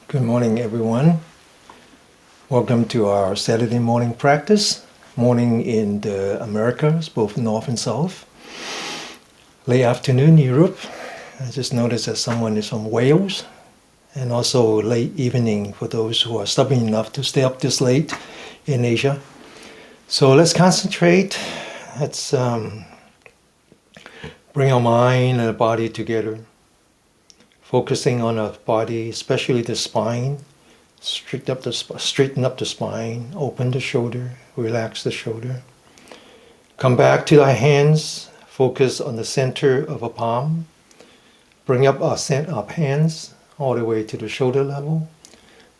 Good morning, everyone. Welcome to our Saturday morning practice. Morning in the Americas, both North and South. Late afternoon, Europe. I just noticed that someone is from Wales. And also late evening for those who are stubborn enough to stay up this late in Asia. So let's concentrate. Let's bring our mind and the body together. Focusing on our body, especially the spine. Straighten up the spine, open the shoulder, relax the shoulder. Come back to our hands, focus on the center of a palm. Bring up our hands all the way to the shoulder level.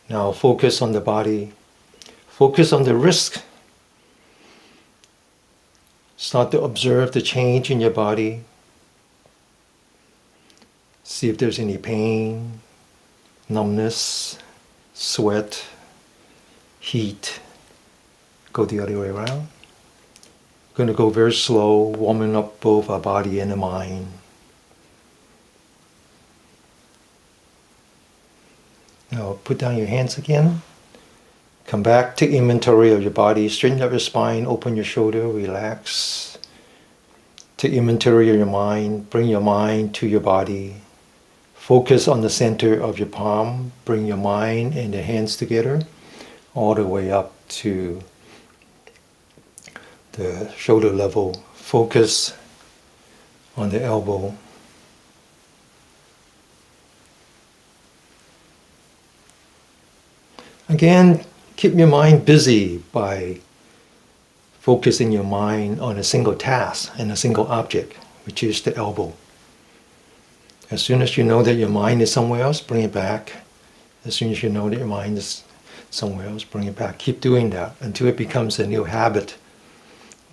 Now focus on the body. Focus on the wrist. Start to observe the change in your body. See if there's any pain, numbness, sweat, heat. Go the other way around. Going to go very slow, warming up both our body and the mind. Now put down your hands again. Come back to inventory of your body. Straighten up your spine, open your shoulder, relax. To inventory of your mind, bring your mind to your body. Focus on the center of your palm. Bring your mind and your hands together all the way up to the shoulder level. Focus on the elbow. Again, keep your mind busy by focusing your mind on a single task and a single object, which is the elbow. As soon as you know that your mind is somewhere else, bring it back. As soon as you know that your mind is somewhere else, bring it back. Keep doing that until it becomes a new habit.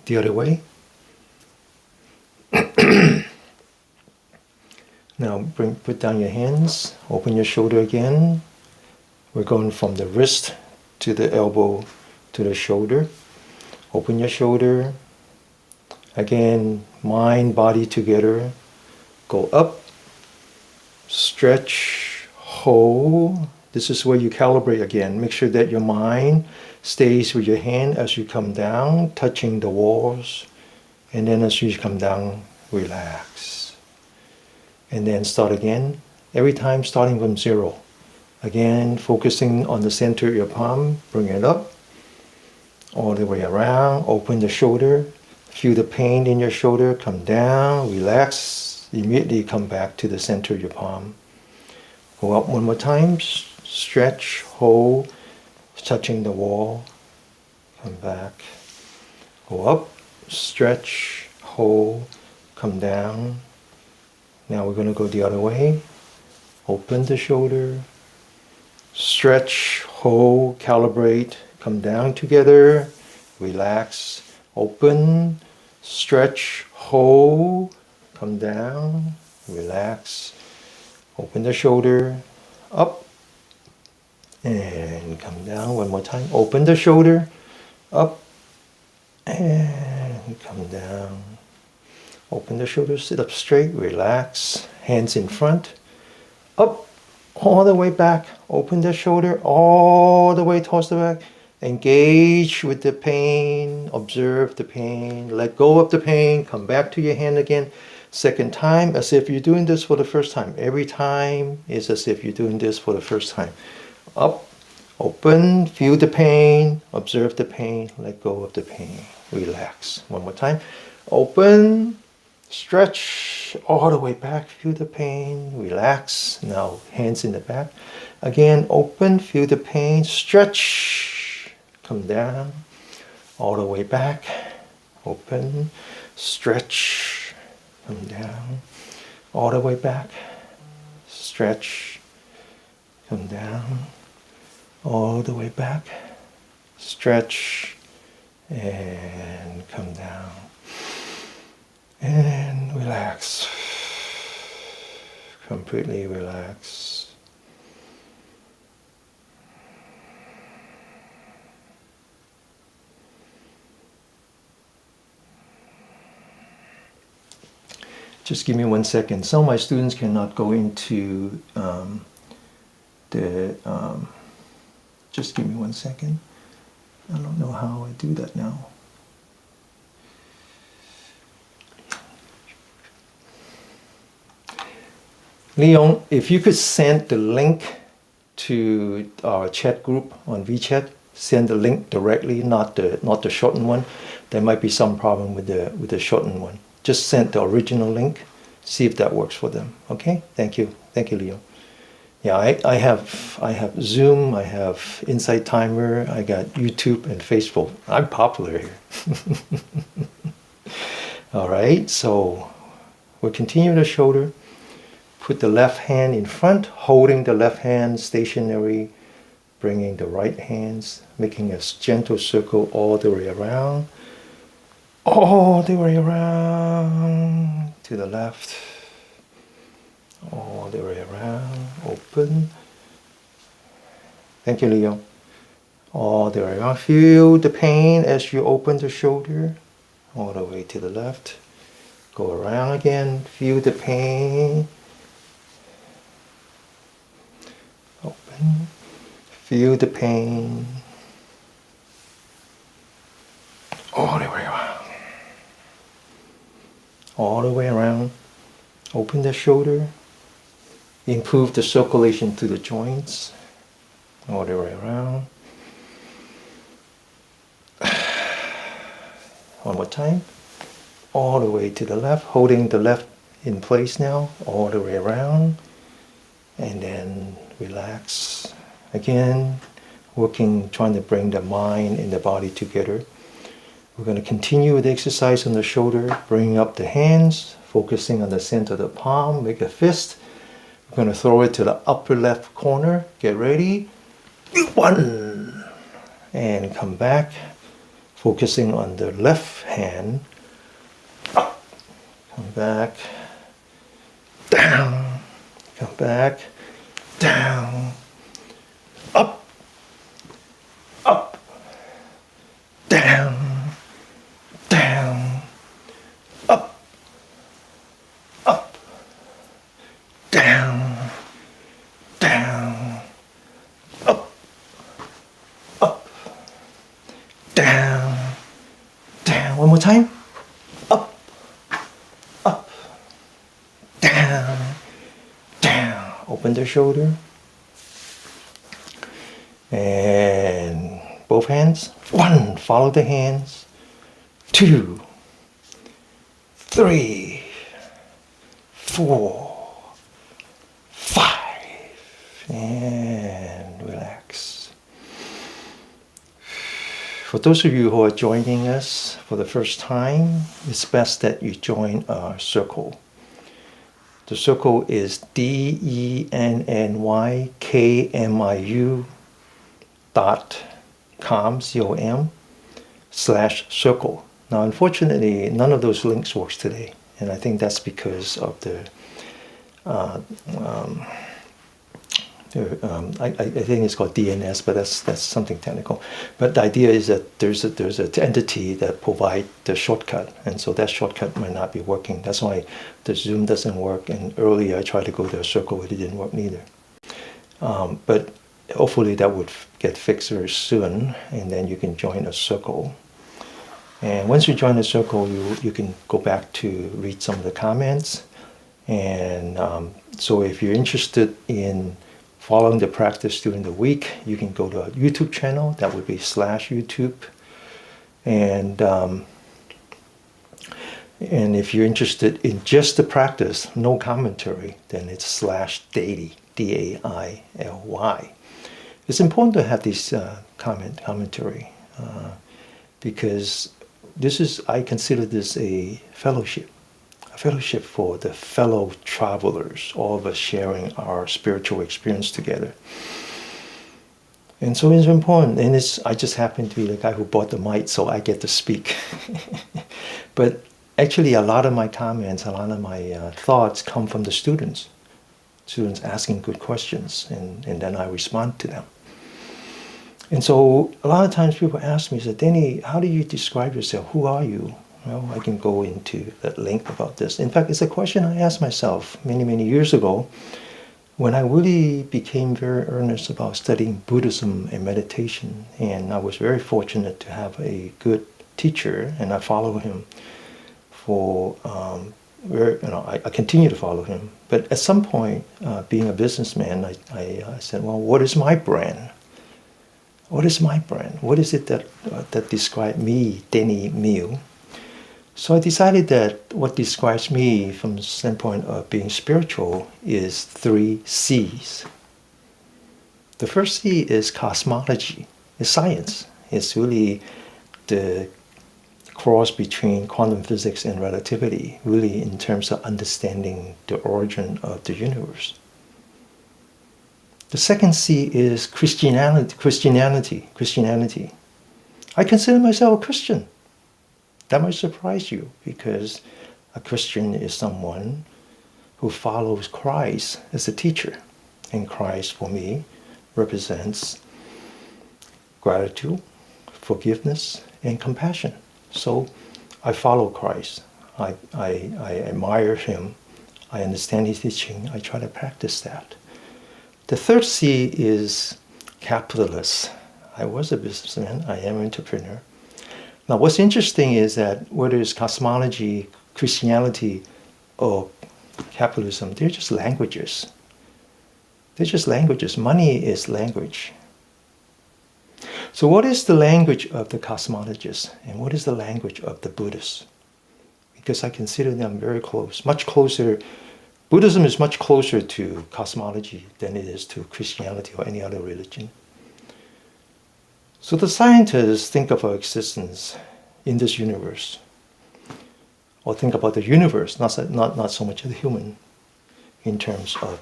The other way. Now put down your hands, open your shoulder again. We're going from the wrist to the elbow to the shoulder. Open your shoulder. Again, mind, body together. Go up. Stretch, hold. This is where you calibrate again. Make sure that your mind stays with your hand as you come down, touching the walls. And then as you come down, relax. And then start again. Every time starting from zero. Again, focusing on the center of your palm. Bring it up. All the way around. Open the shoulder. Feel the pain in your shoulder. Come down. Relax. Immediately come back to the center of your palm. Go up one more time. Stretch, hold, touching the wall. Come back. Go up, stretch, hold, come down. Now we're going to go the other way. Open the shoulder. Stretch, hold, calibrate, come down together. Relax. Open, stretch, hold. Come down, relax, open the shoulder, up, and come down one more time. Open the shoulder, up, and come down. Open the shoulder, sit up straight, relax, hands in front, up, all the way back. Open the shoulder, all the way towards the back. Engage with the pain, observe the pain, let go of the pain, come back to your hand again. Second time, as if you're doing this for the first time. Every time is as if you're doing this for the first time. Up, open, feel the pain, observe the pain, let go of the pain, relax. One more time. Open, stretch, all the way back, feel the pain, relax. Now, hands in the back. Again, open, feel the pain, stretch, come down, all the way back, open, stretch, come down, all the way back, stretch, come down, all the way back, stretch, and come down, and relax, completely relax. Just give me 1 second. Some of my students cannot go into just give me 1 second. I don't know how I do that now. Leon, if you could send the link to our chat group on WeChat, send the link directly, not the shortened one. There might be some problem with the shortened one. Just send the original link. See if that works for them. Okay? Thank you, Leon. Yeah, I have Zoom, I have Insight Timer, I got YouTube and Facebook. I'm popular here. All right, so we'll continue the shoulder. Put the left hand in front, holding the left hand stationary, bringing the right hands, making a gentle circle all the way around. All the way around to the left. All the way around, open. Thank you, Leo. All the way around. Feel the pain as you open the shoulder. All the way to the left. Go around again. Feel the pain. Open. Feel the pain. All the way around. All the way around. Open the shoulder. Improve the circulation to the joints. All the way around. One more time. All the way to the left. Holding the left in place now. All the way around. And then relax. Again, trying to bring the mind and the body together. We're going to continue with the exercise on the shoulder. Bringing up the hands. Focusing on the center of the palm. Make a fist. We're going to throw it to the upper left corner. Get ready. 1. And come back. Focusing on the left hand. Up. Come back. Down. Come back. Down. Up. Up. Down. Down. Up. Up. Down. Down. Up. Up. Down. Down. One more time. Up. Up. Down. Down. Open the shoulder. And both hands. 1. Follow the hands. 2. 3. 4. 5. And relax. For those of you who are joining us for the first time, it's best that you join our circle. The circle is DENNYKMIU.com/circle. Now, unfortunately, none of those links works today, and I think that's because of the. I think it's called DNS, but that's something technical. But the idea is that there's an entity that provides the shortcut, and so that shortcut might not be working. That's why the Zoom doesn't work. And earlier I tried to go to a circle, but it didn't work neither. But hopefully that would get fixed very soon, and then you can join a circle. And once you join the circle, you can go back to read some of the comments. And so if you're interested in following the practice during the week, you can go to our YouTube channel. That would be /YouTube. And if you're interested in just the practice, no commentary, then it's /daily, DAILY. It's important to have this commentary because I consider this a fellowship for the fellow travelers, all of us sharing our spiritual experience together. And so it's important. And I just happen to be the guy who bought the mic, so I get to speak. But actually, a lot of my comments, a lot of my thoughts come from the students asking good questions, and then I respond to them. And so a lot of times people ask me, say, Denny, how do you describe yourself? Who are you? Well, I can go into that length about this. In fact, it's a question I asked myself many, many years ago when I really became very earnest about studying Buddhism and meditation, and I was very fortunate to have a good teacher, and I followed him for I continue to follow him. But at some point, being a businessman, I said, well, what is my brand? What is my brand? What is it that describes me, Denny Miu? So I decided that what describes me from the standpoint of being spiritual is 3 C's. The first C is cosmology. It's science. It's really the cross between quantum physics and relativity, really in terms of understanding the origin of the universe. The second C is Christianity. I consider myself a Christian. That might surprise you, because a Christian is someone who follows Christ as a teacher. And Christ, for me, represents gratitude, forgiveness, and compassion. So I follow Christ. I admire him. I understand his teaching. I try to practice that. The third C is capitalist. I was a businessman. I am an entrepreneur. Now, what's interesting is that whether it's cosmology, Christianity, or capitalism, they're just languages. They're just languages. Money is language. So what is the language of the cosmologists, and what is the language of the Buddhists? Because I consider them very close, much closer. Buddhism is much closer to cosmology than it is to Christianity or any other religion. So the scientists think of our existence in this universe, or think about the universe, not so much the human, in terms of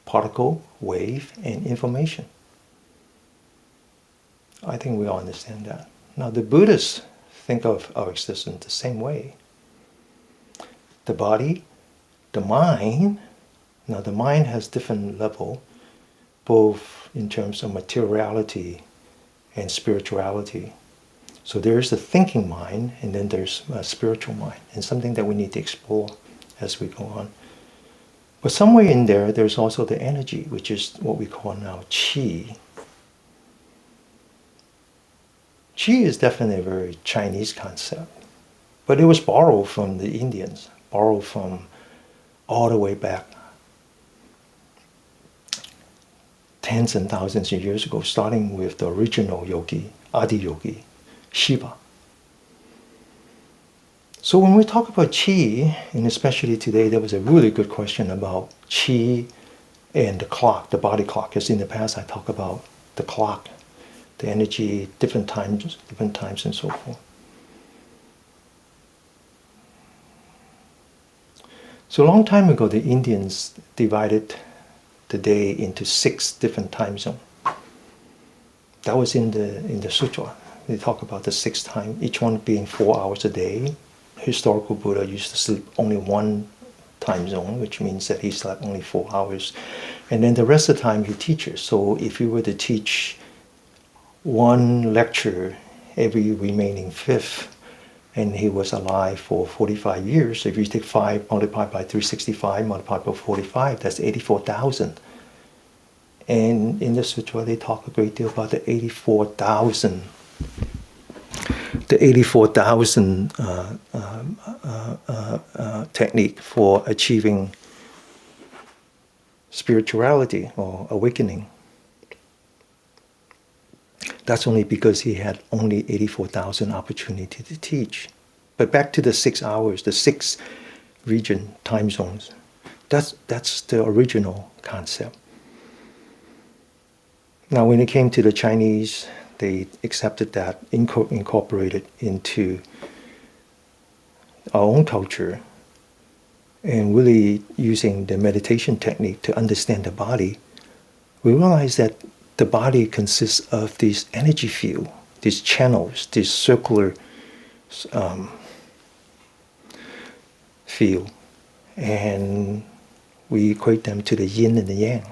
particle, wave, and information. I think we all understand that. Now the Buddhists think of our existence the same way. The body, the mind. Now the mind has different level, both in terms of materiality and spirituality. So there's the thinking mind, and then there's a spiritual mind, and something that we need to explore as we go on. But somewhere in there, there's also the energy, which is what we call now qi. Qi is definitely a very Chinese concept, but it was borrowed from the Indians, borrowed from all the way back tens and thousands of years ago, starting with the original yogi, Adi Yogi, Shiva. So when we talk about qi, and especially today, there was a really good question about qi and the clock, the body clock. Because in the past I talked about the clock, the energy, different times and so forth. So a long time ago, the Indians divided the day into 6 different time zones. That was in the sutra. They talk about the 6 time, each one being 4 hours a day. Historical Buddha used to sleep only 1 time zone, which means that he slept only 4 hours. And then the rest of the time he teaches. So if you were to teach 1 lecture every remaining 5th, and he was alive for 45 years. If you take 5 multiplied by 365 multiplied by 45, that's 84,000. And in the sutra, they talk a great deal about the 84,000. The 84,000 technique for achieving spirituality or awakening. That's only because he had only 84,000 opportunity to teach. But back to the 6 hours, the 6 region time zones. That's the original concept. Now when it came to the Chinese, they accepted that, incorporated into our own culture, and really using the meditation technique to understand the body. We realized that the body consists of these energy field, these channels, these circular field, and we equate them to the yin and the yang.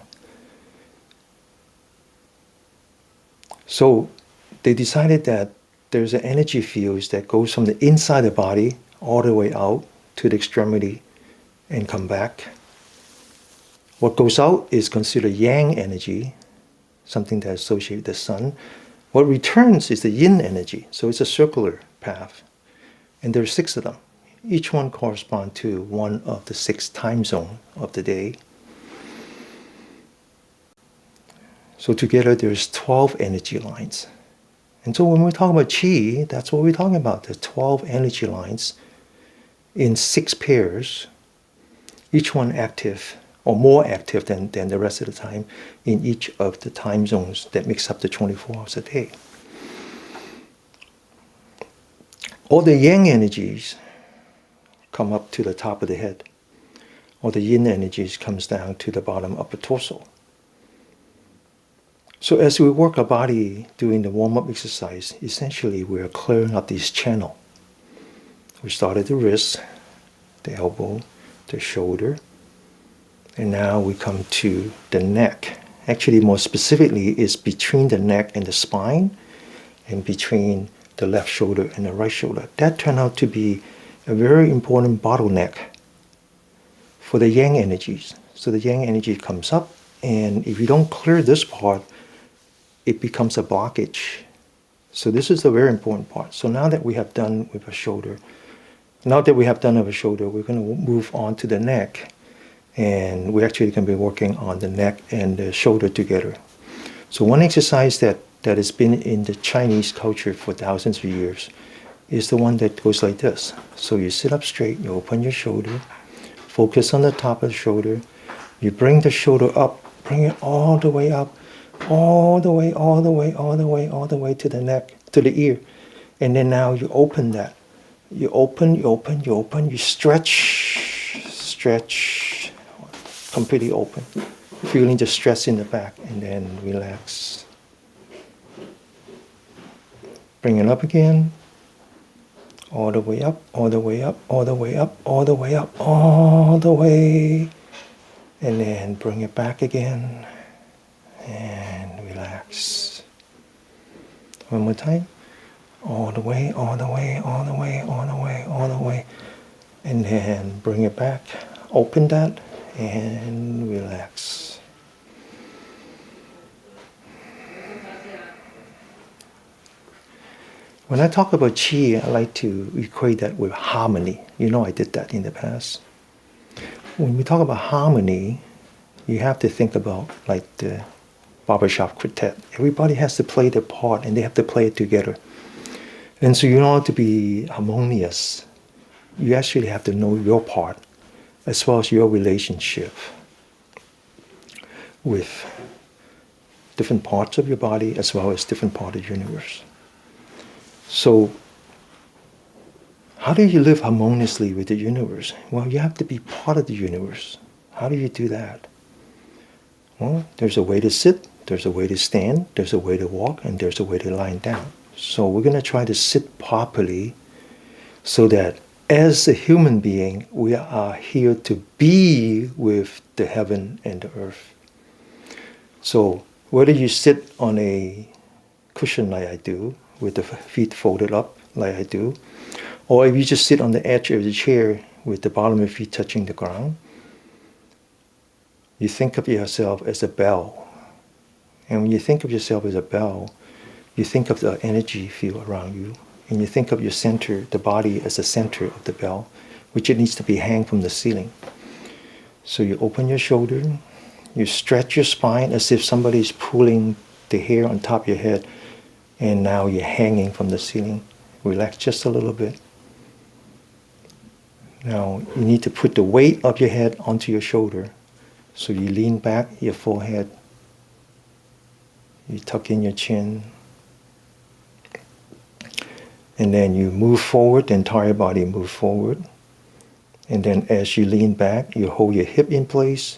So they decided that there's an energy field that goes from the inside the body all the way out to the extremity and come back, What goes out is considered yang energy, something that associates with the sun. What returns is the yin energy. So it's a circular path. And there are 6 of them. Each one corresponds to one of the 6 time zones of the day. So together there's 12 energy lines. And so when we talk about qi, that's what we're talking about. The 12 energy lines in 6 pairs, each one active or more active than the rest of the time in each of the time zones that makes up the 24 hours a day. All the yang energies come up to the top of the head. All the yin energies comes down to the bottom of the torso. So as we work our body doing the warm-up exercise, essentially we're clearing up this channel. We started the wrist, the elbow, the shoulder, and now we come to the neck. Actually, more specifically, it's between the neck and the spine, and between the left shoulder and the right shoulder. That turned out to be a very important bottleneck for the yang energies. So the yang energy comes up, and if you don't clear this part, it becomes a blockage. So this is the very important part. So now that we have done with the shoulder, we're going to move on to the neck. And we're actually going to be working on the neck and the shoulder together. So one exercise that has been in the Chinese culture for thousands of years is the one that goes like this. So you sit up straight, you open your shoulder, focus on the top of the shoulder, you bring the shoulder up, bring it all the way up, all the way to the neck, to the ear. And then now you open that. You open, you stretch, completely open. Feeling the stress in the back, and then relax. Bring it up again. All the way up, all the way up, all the way up, all the way up, all the way. And then bring it back again. And relax. One more time. All the way, all the way, all the way, all the way, all the way. And then bring it back. Open that and relax. When I talk about qi, I like to equate that with harmony. You know I did that in the past. When we talk about harmony, you have to think about like the barbershop quartet. Everybody has to play their part, and they have to play it together. And so in order to be harmonious, you actually have to know your part as well as your relationship with different parts of your body as well as different parts of the universe. So how do you live harmoniously with the universe? Well, you have to be part of the universe. How do you do that? Well, there's a way to sit, there's a way to stand, there's a way to walk, and there's a way to lie down. So we're going to try to sit properly so that as a human being, we are here to be with the heaven and the earth. So whether you sit on a cushion like I do, with the feet folded up like I do, or if you just sit on the edge of the chair with the bottom of your feet touching the ground, you think of yourself as a bell. And when you think of yourself as a bell, you think of the energy field around you, and you think of your center, the body, as the center of the bell, which it needs to be hang from the ceiling. So you open your shoulder, you stretch your spine as if somebody's pulling the hair on top of your head, and now you're hanging from the ceiling. Relax just a little bit. Now you need to put the weight of your head onto your shoulder. So you lean back your forehead, you tuck in your chin, and then you move forward, the entire body moves forward. And then as you lean back, you hold your hip in place,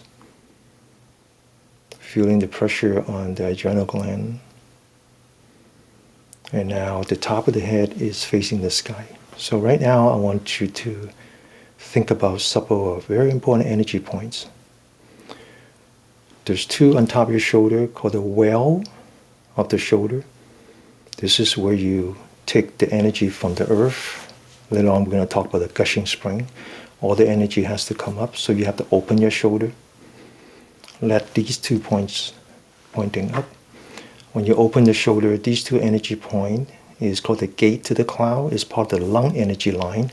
feeling the pressure on the adrenal gland. And now the top of the head is facing the sky. So right now I want you to think about several very important energy points. There's 2 on top of your shoulder called the well of the shoulder. This is where you take the energy from the earth. Later on we're going to talk about the Gushing Spring. All the energy has to come up, so you have to open your shoulder. let these 2 points pointing up. When you open the shoulder, these 2 energy points is called the gate to the cloud. It's part of the lung energy line.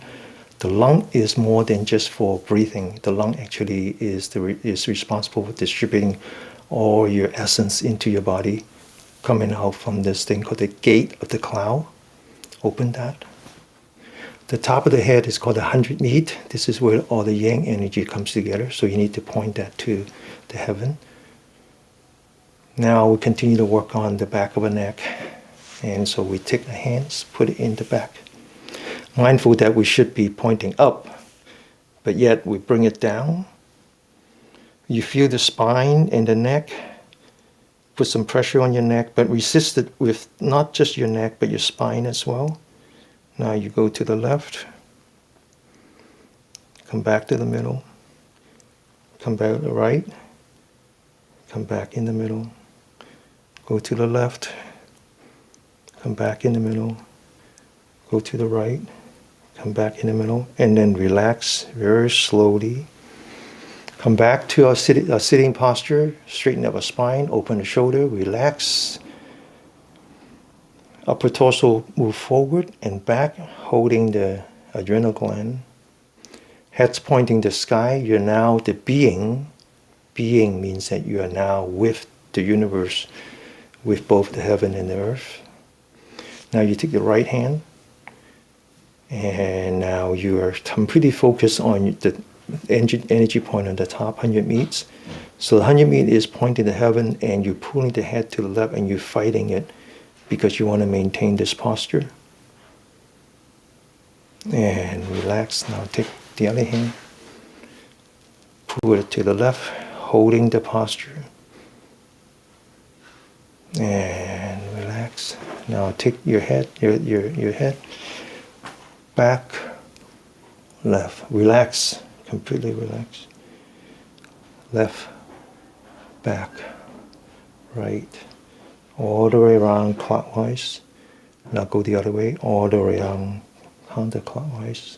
The lung is more than just for breathing. The lung actually is responsible for distributing all your essence into your body, coming out from this thing called the gate of the cloud. Open that. The top of the head is called the 100 meat. This is where all the yang energy comes together. So you need to point that to the heaven. Now we continue to work on the back of the neck. And so we take the hands, put it in the back. Mindful that we should be pointing up, but yet we bring it down. You feel the spine and the neck. Put some pressure on your neck, but resist it with not just your neck, but your spine as well. Now you go to the left. Come back to the middle. Come back to the right. Come back in the middle. Go to the left. Come back in the middle. Go to the right. Come back in the middle. And then relax very slowly. Come back to our sitting posture. Straighten up our spine. Open the shoulder. Relax. Upper torso move forward and back, holding the adrenal gland. Head's pointing the sky. You're now the being. Being means that you are now with the universe, with both the heaven and the earth. Now you take the right hand, and now you are completely focused on the energy point on the top, 100 meets. So the 100 meet is pointing to heaven, and you're pulling the head to the left, and you're fighting it because you want to maintain this posture. And relax. Now take the other hand, pull it to the left, holding the posture. And relax. Now take your head, your head, back, left. Relax, completely relax. Left, back, right. All the way around clockwise. Now go the other way, all the way around counterclockwise.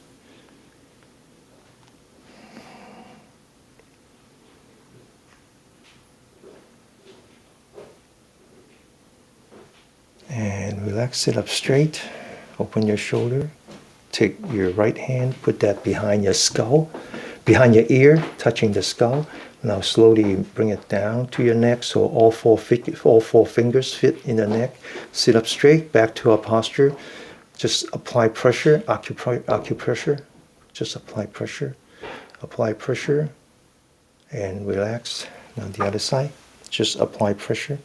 And relax, sit up straight, open your shoulder, take your right hand, put that behind your skull, behind your ear, touching the skull. Now slowly bring it down to your neck so all four fingers fit in the neck. Sit up straight, back to our posture. Just apply pressure, acupressure. Just apply pressure, and relax. Now the other side, just apply pressure.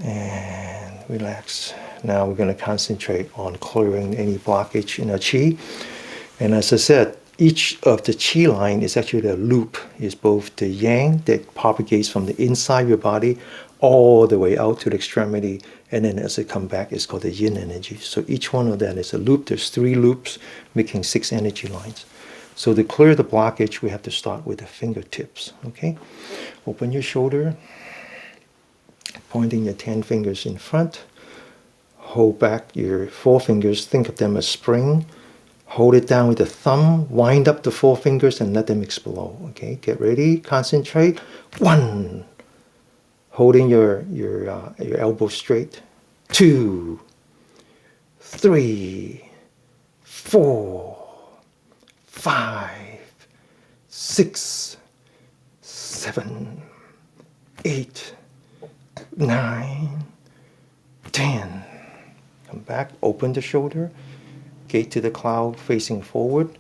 And relax. Now we're going to concentrate on clearing any blockage in our chi. And as I said, each of the chi line is actually a loop. It's both the yang that propagates from the inside of your body all the way out to the extremity. And then as it comes back, it's called the yin energy. So each one of them is a loop. There's 3 loops, making 6 energy lines. So to clear the blockage, we have to start with the fingertips. Okay? Open your shoulder. Pointing your 10 fingers in front. Hold back your 4 fingers. Think of them as spring. Hold it down with the thumb. Wind up the 4 fingers and let them explode. Okay, get ready. Concentrate. 1. Holding your elbow straight. 2, 3, 4, 5, 6, 7, 8, 9, 10. Come back, open the shoulder, gate to the cloud facing forward,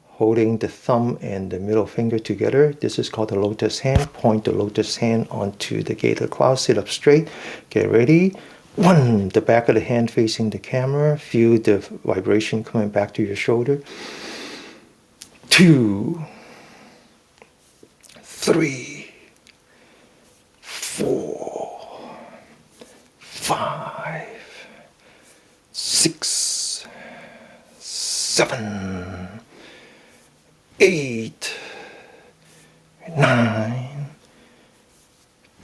holding the thumb and the middle finger together. This is called the Lotus Hand. Point the Lotus Hand onto the gate of the cloud, sit up straight, get ready. 1, the back of the hand facing the camera, feel the vibration coming back to your shoulder. 2, 3, 4, 5, 6, 7, 8, 9,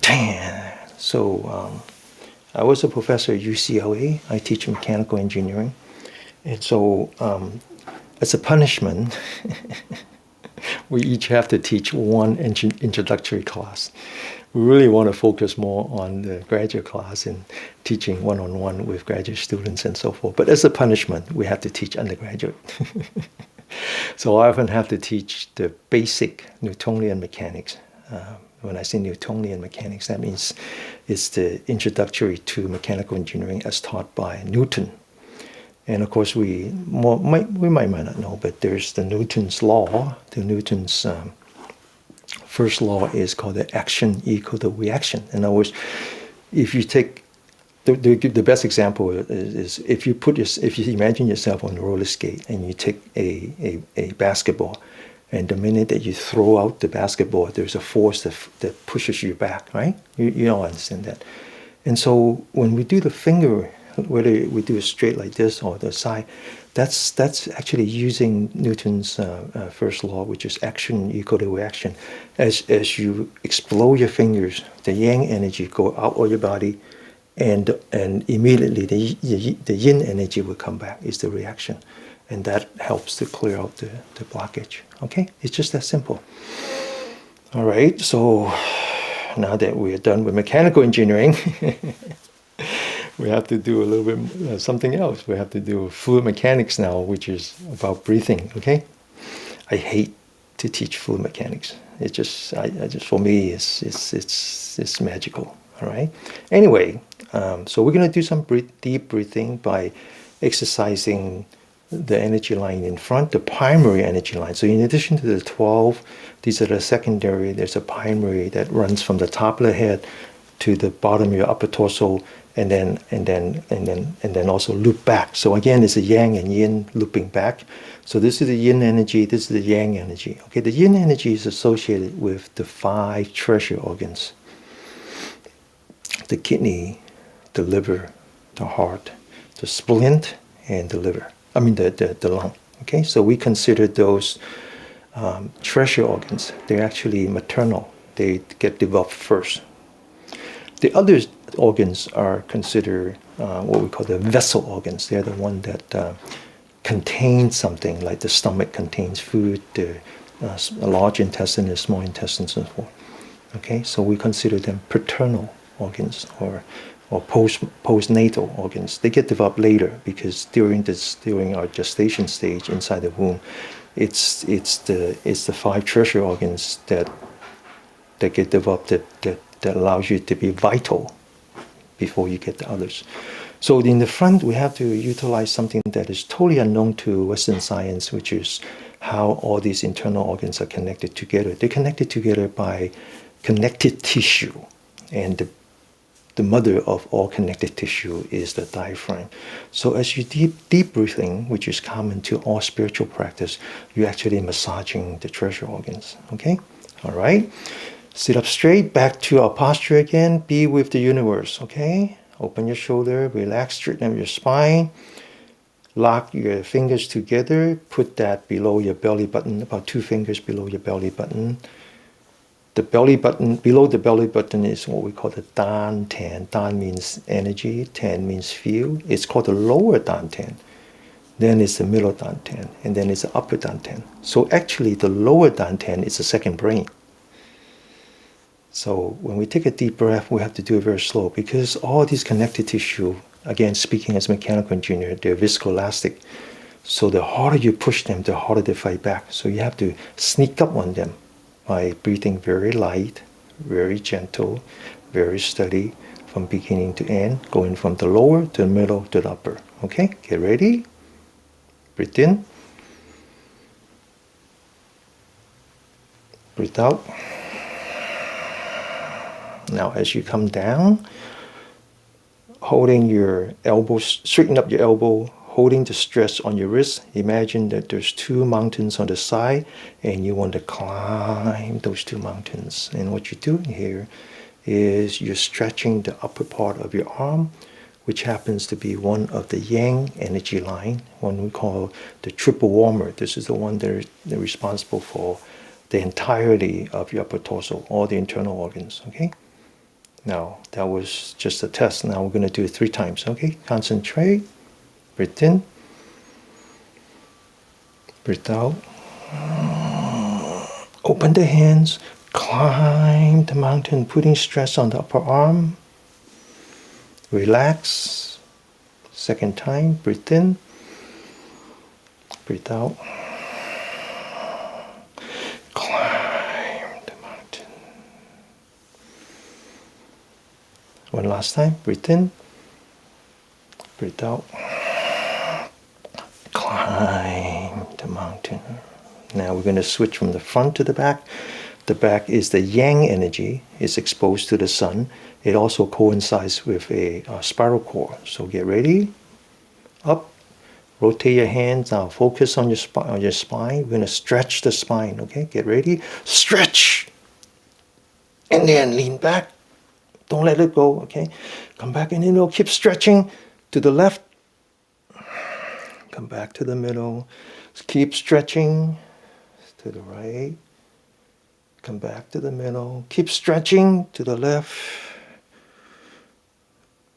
10. So I was a professor at UCLA. I teach mechanical engineering. And so as a punishment, we each have to teach one introductory class. We really want to focus more on the graduate class and teaching one-on-one with graduate students and so forth. But as a punishment, we have to teach undergraduate. So I often have to teach the basic Newtonian mechanics. When I say Newtonian mechanics, that means it's the introductory to mechanical engineering as taught by Newton. And of course, we might not know, but there's the Newton's law. The Newton's first law is called the action equal to reaction. In other words, if you take the best example is if you imagine yourself on a roller skate and you take a basketball, and the minute that you throw out the basketball, there's a force that pushes you back, right? You all understand that. And so when we do the finger, whether we do it straight like this or the side, that's actually using Newton's first law, which is action equal to reaction. As you explode your fingers, the yang energy go out of your body, and immediately the yin energy will come back. Is the reaction, and that helps to clear out the blockage. Okay, it's just that simple. All right, so now that we're done with mechanical engineering, we have to do a little bit something else. We have to do fluid mechanics now, which is about breathing. Okay, I hate to teach fluid mechanics. It just for me, it's magical. All right. Anyway, so we're going to do some deep breathing by exercising the energy line in front, the primary energy line. So in addition to the 12, these are the secondary. There's a primary that runs from the top of the head to the bottom of your upper torso, and then also loop back. So again, it's a yang and yin looping back. So this is the yin energy, this is the yang energy. Okay, the yin energy is associated with the 5 treasure organs: the kidney, the liver, the heart, the splint, and the liver. I mean the lung. Okay, so we consider those treasure organs. They're actually maternal. They get developed first. The other organs are considered what we call the vessel organs. They're the one that contain something, like the stomach contains food, the large intestine, the small intestine, and so forth. Okay, so we consider them paternal organs or postnatal organs. They get developed later because during our gestation stage inside the womb, it's the 5 treasure organs that get developed that allows you to be vital before you get the others. So in the front, we have to utilize something that is totally unknown to Western science, which is how all these internal organs are connected together. They're connected together by connective tissue, and the mother of all connective tissue is the diaphragm. So as you deep breathing, which is common to all spiritual practice, you're actually massaging the treasure organs. Okay? All right? Sit up straight, back to our posture again. Be with the universe. Okay? Open your shoulder, relax, straighten up your spine. Lock your fingers together. Put that below your belly button, about 2 fingers below your belly button. The belly button, below the belly button is what we call the Dan Tan. Dan means energy, Tan means feel. It's called the lower Dan Tan. Then it's the middle Dan Tan, and then it's the upper Dan Tan. So actually the lower Dan Tan is the second brain. So when we take a deep breath, we have to do it very slow because all these connective tissue, again speaking as a mechanical engineer, they're viscoelastic. So the harder you push them, the harder they fight back. So you have to sneak up on them by breathing very light, very gentle, very steady from beginning to end, going from the lower to the middle to the upper. Okay, get ready. Breathe in. Breathe out. Now as you come down, holding your elbows, straighten up your elbow, holding the stress on your wrist. Imagine that there's 2 mountains on the side and you want to climb those 2 mountains. And what you're doing here is you're stretching the upper part of your arm, which happens to be one of the yang energy line, one we call the triple warmer. This is the one that they're responsible for the entirety of your upper torso, all the internal organs. Okay? Now, that was just a test. Now we're going to do it 3 times. Okay? Concentrate. Breathe in. Breathe out. Open the hands, climb the mountain, putting stress on the upper arm. Relax. Second time, breathe in, breathe out. Climb the mountain. One last time, breathe in, breathe out. Climb the mountain. Now we're going to switch from the front to the back. The back is the yang energy. It's exposed to the sun. It also coincides with a spiral cord. So get ready. Up. Rotate your hands. Now focus on your spine. We're going to stretch the spine. Okay, get ready. Stretch. And then lean back. Don't let it go. Okay, come back in the middle. Keep stretching to the left. Come back to the middle. Keep stretching to the right. Come back to the middle. Keep stretching to the left.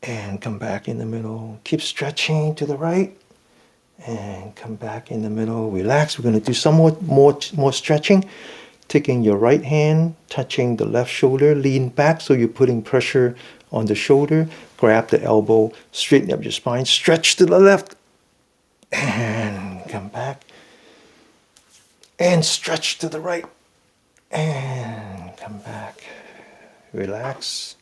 And come back in the middle. Keep stretching to the right. And come back in the middle. Relax. We're going to do some more stretching. Taking your right hand, touching the left shoulder. Lean back so you're putting pressure on the shoulder. Grab the elbow. Straighten up your spine. Stretch to the left. And come back. And stretch to the right. And come back. Relax.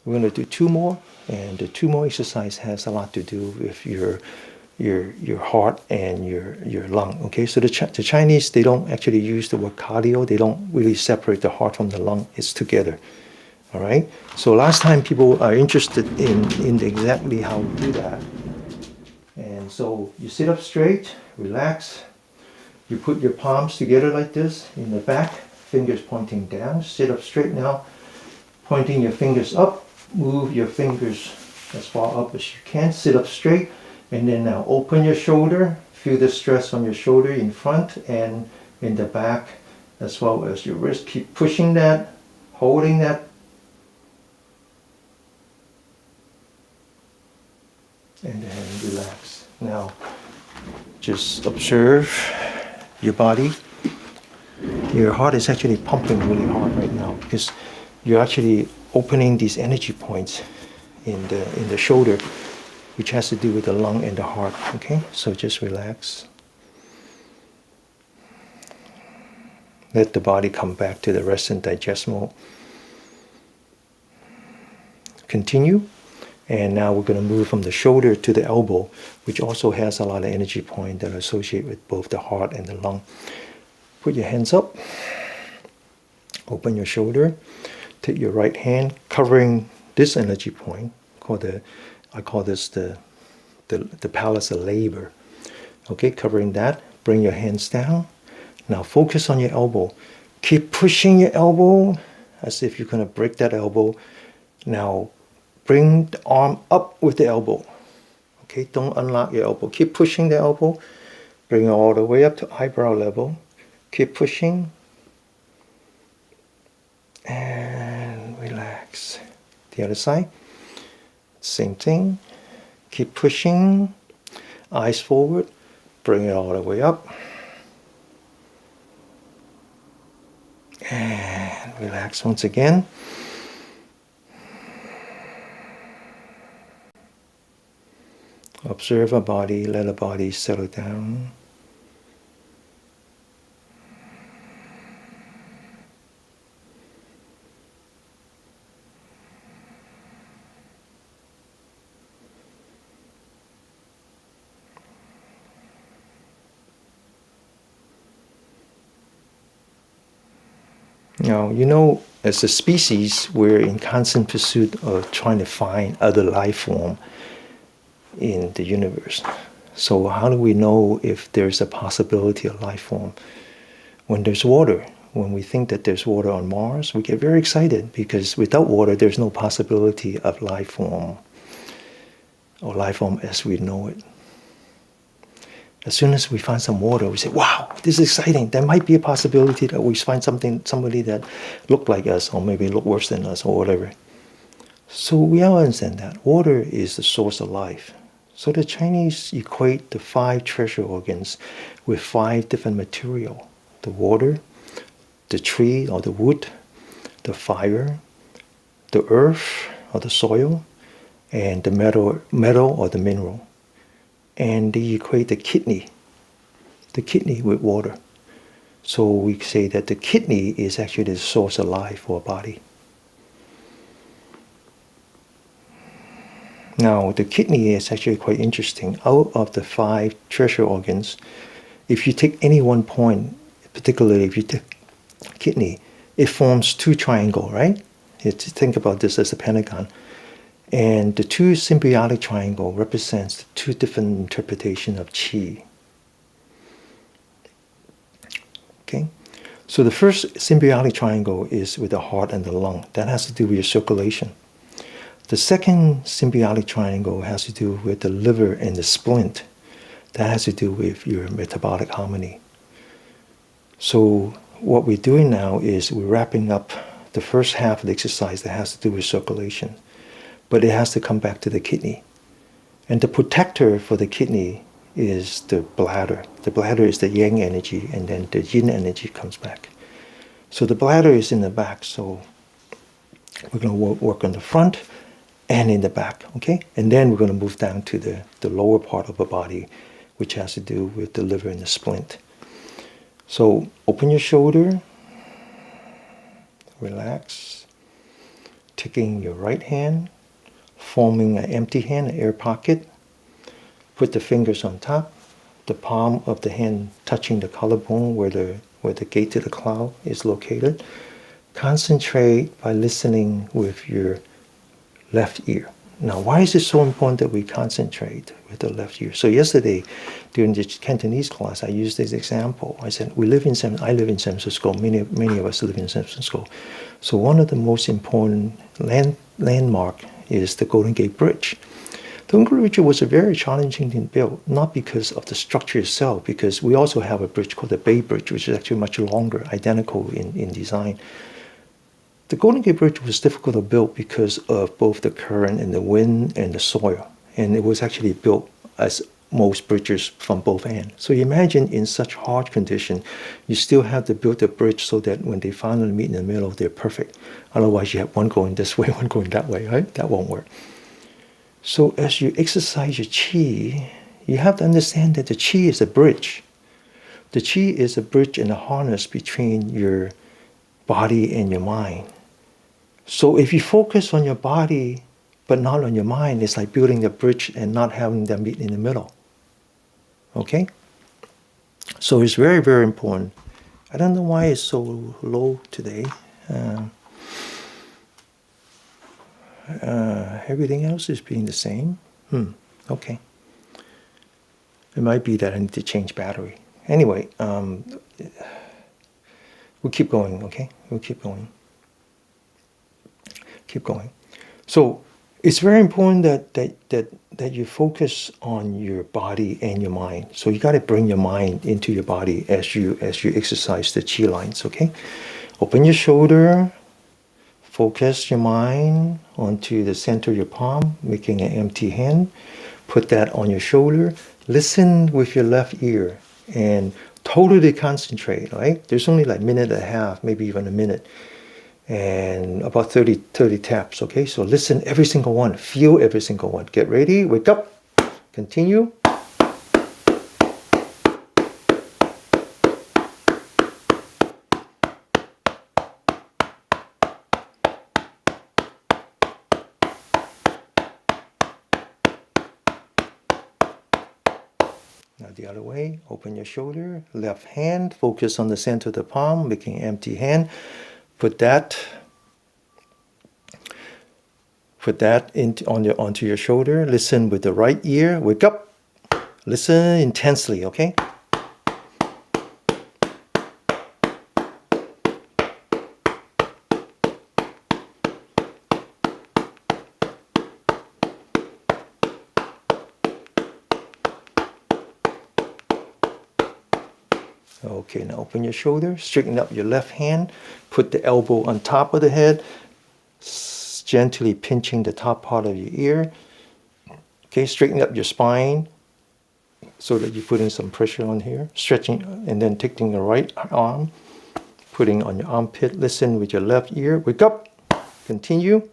We're going to do two more. And the two more exercise has a lot to do with your heart and your lung. Okay, so the Chinese, they don't actually use the word cardio. They don't really separate the heart from the lung. It's together. All right. So last time people are interested in exactly how to do that. And so you sit up straight, relax. You put your palms together like this in the back, fingers pointing down. Sit up straight now, pointing your fingers up. Move your fingers as far up as you can. Sit up straight. And then now open your shoulder. Feel the stress on your shoulder in front and in the back, as well as your wrist. Keep pushing that, holding that. And then relax. Now, just observe your body. Your heart is actually pumping really hard right now because you're actually opening these energy points in the shoulder, which has to do with the lung and the heart. Okay, so just relax. Let the body come back to the rest and digest mode. Continue. And now we're going to move from the shoulder to the elbow, which also has a lot of energy points that are associated with both the heart and the lung. Put your hands up. Open your shoulder. Take your right hand, covering this energy point. I call this the palace of labor. Okay, covering that. Bring your hands down. Now focus on your elbow. Keep pushing your elbow as if you're going to break that elbow. Now bring the arm up with the elbow. Okay, don't unlock your elbow. Keep pushing the elbow. Bring it all the way up to eyebrow level. Keep pushing. And relax. The other side. Same thing. Keep pushing. Eyes forward. Bring it all the way up. And relax once again. Observe our body. Let our body settle down. Now, as a species, we're in constant pursuit of trying to find other life form in the universe. So how do we know if there's a possibility of life form? When there's water, when we think that there's water on Mars, we get very excited because without water, there's no possibility of life form or life form as we know it. As soon as we find some water, we say, wow, this is exciting. There might be a possibility that we find somebody that look like us or maybe look worse than us or whatever. So we all understand that. Water is the source of life. So the Chinese equate the 5 treasure organs with 5 different material. The water, the tree or the wood, the fire, the earth or the soil, and the metal or the mineral. And they equate the kidney with water. So we say that the kidney is actually the source of life for a body. Now, the kidney is actually quite interesting. Out of the 5 treasure organs, if you take any one point, particularly if you take kidney, it forms 2 triangles, right? Think about this as a pentagon. And the 2 symbiotic triangles represents the 2 different interpretations of qi. Okay? So the first symbiotic triangle is with the heart and the lung. That has to do with your circulation. The second symbiotic triangle has to do with the liver and the splint. That has to do with your metabolic harmony. So what we're doing now is we're wrapping up the first half of the exercise that has to do with circulation. But it has to come back to the kidney. And the protector for the kidney is the bladder. The bladder is the yang energy, and then the yin energy comes back. So the bladder is in the back, so we're going to work on the front and in the back, okay? And then we're going to move down to the lower part of the body, which has to do with the liver and the splint. So open your shoulder, relax, taking your right hand, forming an empty hand, an air pocket. Put the fingers on top, the palm of the hand touching the collarbone where the gate to the cloud is located. Concentrate by listening with your left ear. Now, why is it so important that we concentrate with the left ear? So yesterday, during the Cantonese class, I used this example. I said, I live in San Francisco. Many of us live in San Francisco. So one of the most important landmark is the Golden Gate Bridge. The Golden Gate Bridge was a very challenging thing to build, not because of the structure itself, because we also have a bridge called the Bay Bridge, which is actually much longer, identical in design. The Golden Gate Bridge was difficult to build because of both the current and the wind and the soil. And it was actually built as most bridges from both ends. So you imagine in such hard condition, you still have to build a bridge so that when they finally meet in the middle, they're perfect. Otherwise, you have one going this way, one going that way, right? That won't work. So as you exercise your qi, you have to understand that the qi is a bridge. The qi is a bridge and a harness between your body and your mind. So if you focus on your body but not on your mind, it's like building a bridge and not having them meet in the middle. Okay? So it's very, very important. I don't know why it's so low today. Everything else is being the same. Okay. It might be that I need to change battery. Anyway, we'll keep going, okay? We'll keep going. Keep going. So it's very important that you focus on your body and your mind. So you got to bring your mind into your body as you exercise the qi lines, okay? Open your shoulder. Focus your mind onto the center of your palm, making an empty hand. Put that on your shoulder. Listen with your left ear and totally concentrate, right? There's only like a minute and a half, maybe even a minute. And about 30 taps, okay? So listen every single one. Feel every single one. Get ready. Wake up. Continue. Now the other way. Open your shoulder. Left hand. Focus on the center of the palm, making an empty hand. Put that onto your shoulder. Listen with the right ear. Wake up. Listen intensely, okay? Okay, now open your shoulder, straighten up your left hand, put the elbow on top of the head, gently pinching the top part of your ear. Okay, straighten up your spine so that you're putting some pressure on here, stretching, and then taking the right arm, Putting on your armpit. Listen with your left ear. Wake up. Continue.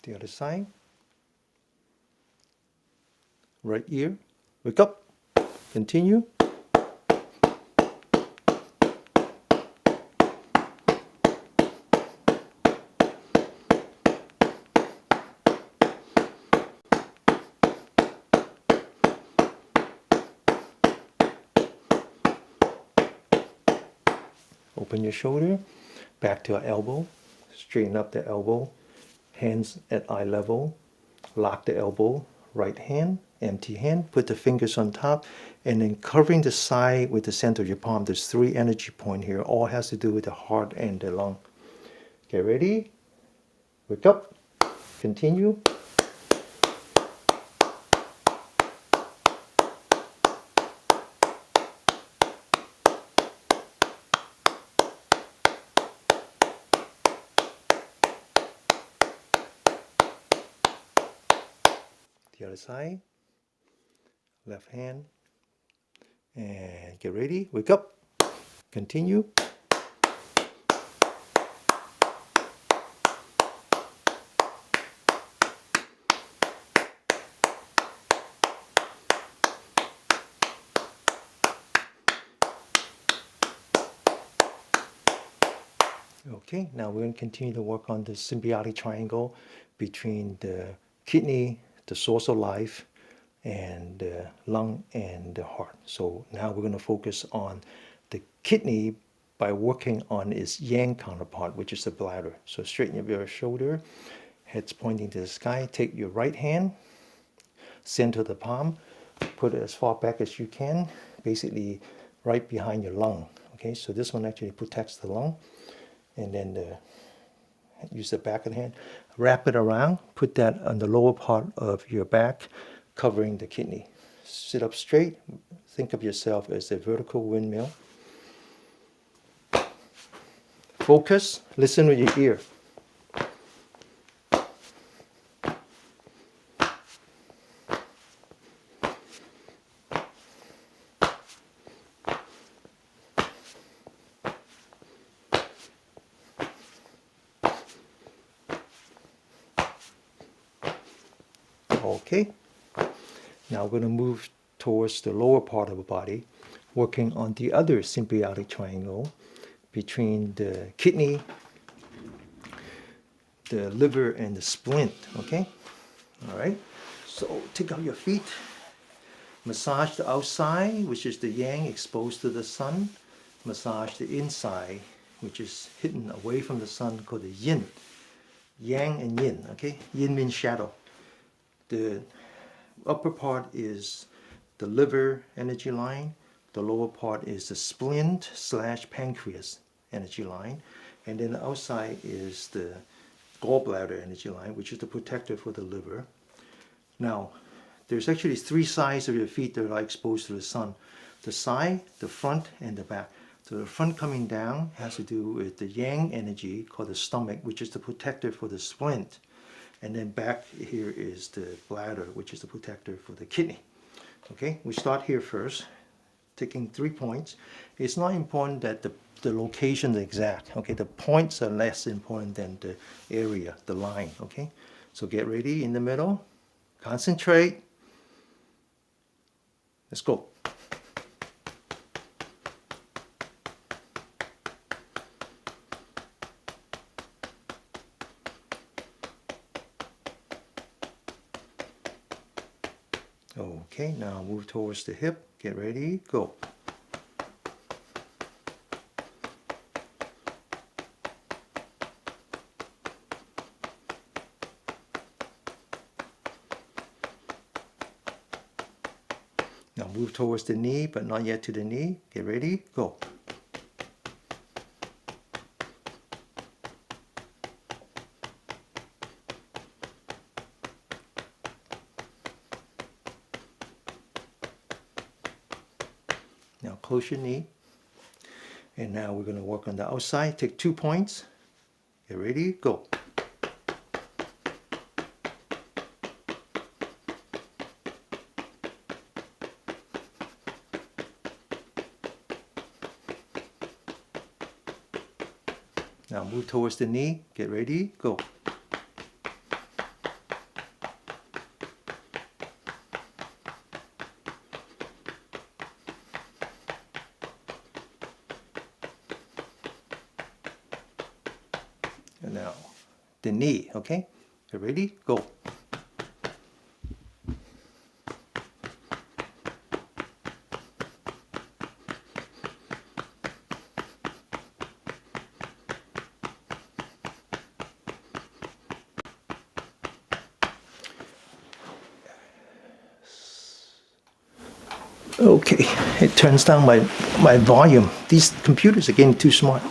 The other side. Right ear. Wake up. Continue. Open your shoulder, back to our elbow, straighten up the elbow, hands at eye level, lock the elbow, right hand, empty hand, put the fingers on top, and then covering the side with the center of your palm. There's 3 energy points here, all has to do with the heart and the lung. Get ready, wake up, continue. The other side, left hand, and get ready, wake up, continue. Okay, now we're going to continue to work on the symbiotic triangle between the kidney, the source of life, and the lung and the heart. So now we're going to focus on the kidney by working on its yang counterpart, which is the bladder. So straighten up your shoulder, head's pointing to the sky. Take your right hand, center the palm, put it as far back as you can, basically right behind your lung. Okay, so this one actually protects the lung. And then use the back of the hand, wrap it around, put that on the lower part of your back, covering the kidney. Sit up straight, think of yourself as a vertical windmill. Focus, listen with your ear. Okay, now we're going to move towards the lower part of the body, working on the other symbiotic triangle between the kidney, the liver, and the spleen. Okay, all right, so take out your feet, massage the outside, which is the yang exposed to the sun, massage the inside, which is hidden away from the sun, called the yin. Yang and yin. Okay, yin means shadow. The upper part is the liver energy line. The lower part is the spleen / pancreas energy line. And then the outside is the gallbladder energy line, which is the protector for the liver. Now, there's actually 3 sides of your feet that are exposed to the sun. The side, the front, and the back. So the front coming down has to do with the yang energy called the stomach, which is the protector for the spleen. And then back here is the bladder, which is the protector for the kidney. Okay, we start here first, taking 3 points. It's not important that the location is exact. Okay, the points are less important than the area, the line. Okay, so get ready in the middle, concentrate. Let's go. Okay, now move towards the hip. Get ready, go. Now move towards the knee, but not yet to the knee. Get ready, go. Now close your knee And now we're going to work on the outside. Take 2 points. Get ready, go. Now move towards the knee. Get ready, go. And now the knee, okay? Get ready, go. Okay, it turns down my volume. These computers are getting too smart.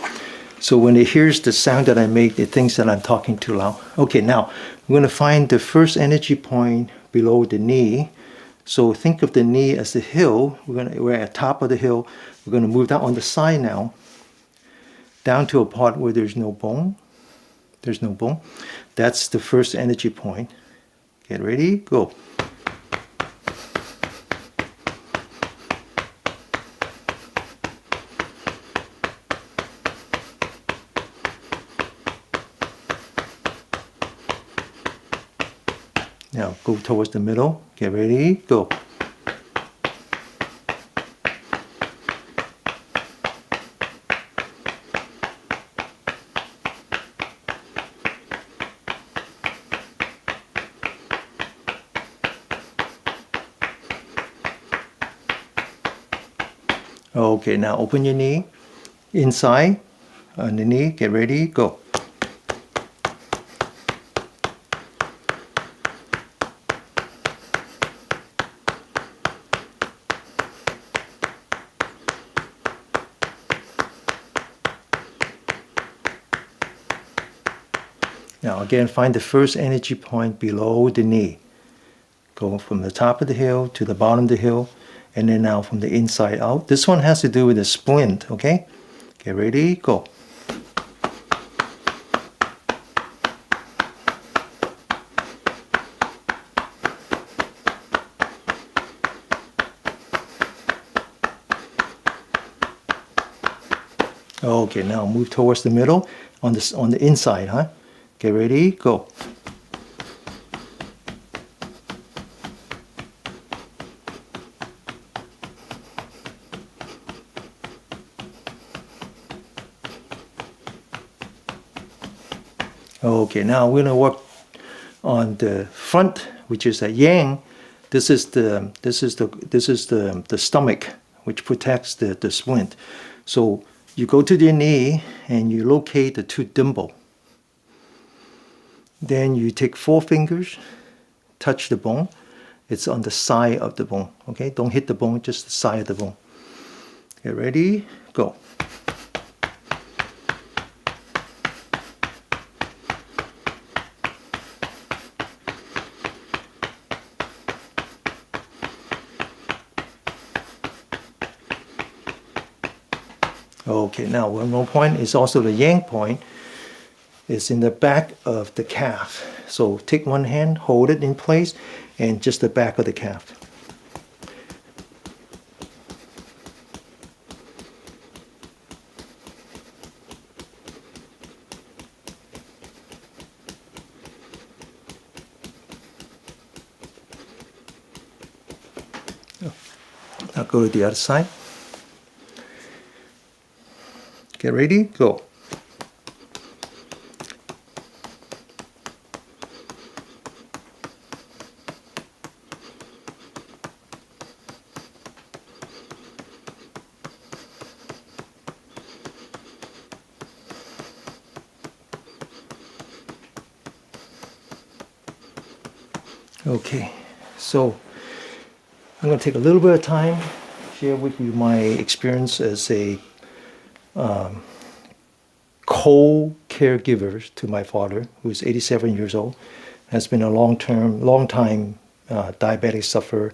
So when it hears the sound that I make, it thinks that I'm talking too loud. Okay, now we're going to find the first energy point below the knee. So think of the knee as the hill. We're at the top of the hill. We're going to move down on the side now, down to a part where there's no bone. There's no bone. That's the first energy point. Get ready, go. Now go towards the middle. Get ready, go. Okay, now open your knee. Inside on the knee. Get ready, go. Now again, find the first energy point below the knee. Go from the top of the hill to the bottom of the hill, and then now from the inside out. This one has to do with the splint, okay? Get ready, go. Okay, now move towards the middle on the inside, huh? Get ready, go. Okay, now we're gonna work on the front, which is a yang. This is the stomach, which protects the splint. So you go to the knee and you locate the 2 dimple. Then you take 4 fingers, touch the bone. It's on the side of the bone, okay? Don't hit the bone, just the side of the bone. Get ready, go. Okay, now one more point is also the yang point. It's in the back of the calf. So take one hand, hold it in place, and just the back of the calf. Now go to the other side. Get ready, go. Okay, so I'm going to take a little bit of time, share with you my experience as a co-caregiver to my father, who is 87 years old, has been a long time diabetic sufferer,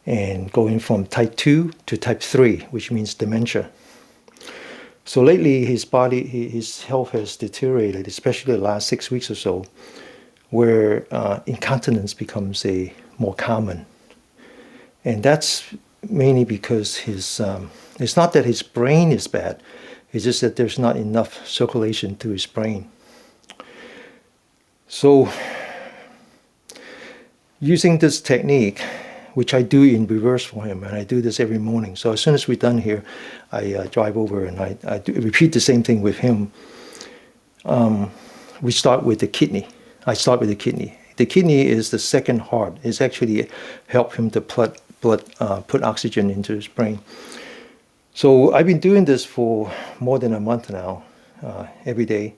and going from type 2 to type 3, which means dementia. So lately, his body, his health has deteriorated, especially the last 6 weeks or so, where incontinence becomes a more common, and that's mainly because his. It's not that his brain is bad; it's just that there's not enough circulation to his brain. So, using this technique, which I do in reverse for him, and I do this every morning. So as soon as we're done here, I drive over and I repeat the same thing with him. We start with the kidney. I start with the kidney. The kidney is the second heart. It's actually help him to put oxygen into his brain. So I've been doing this for more than a month now, every day,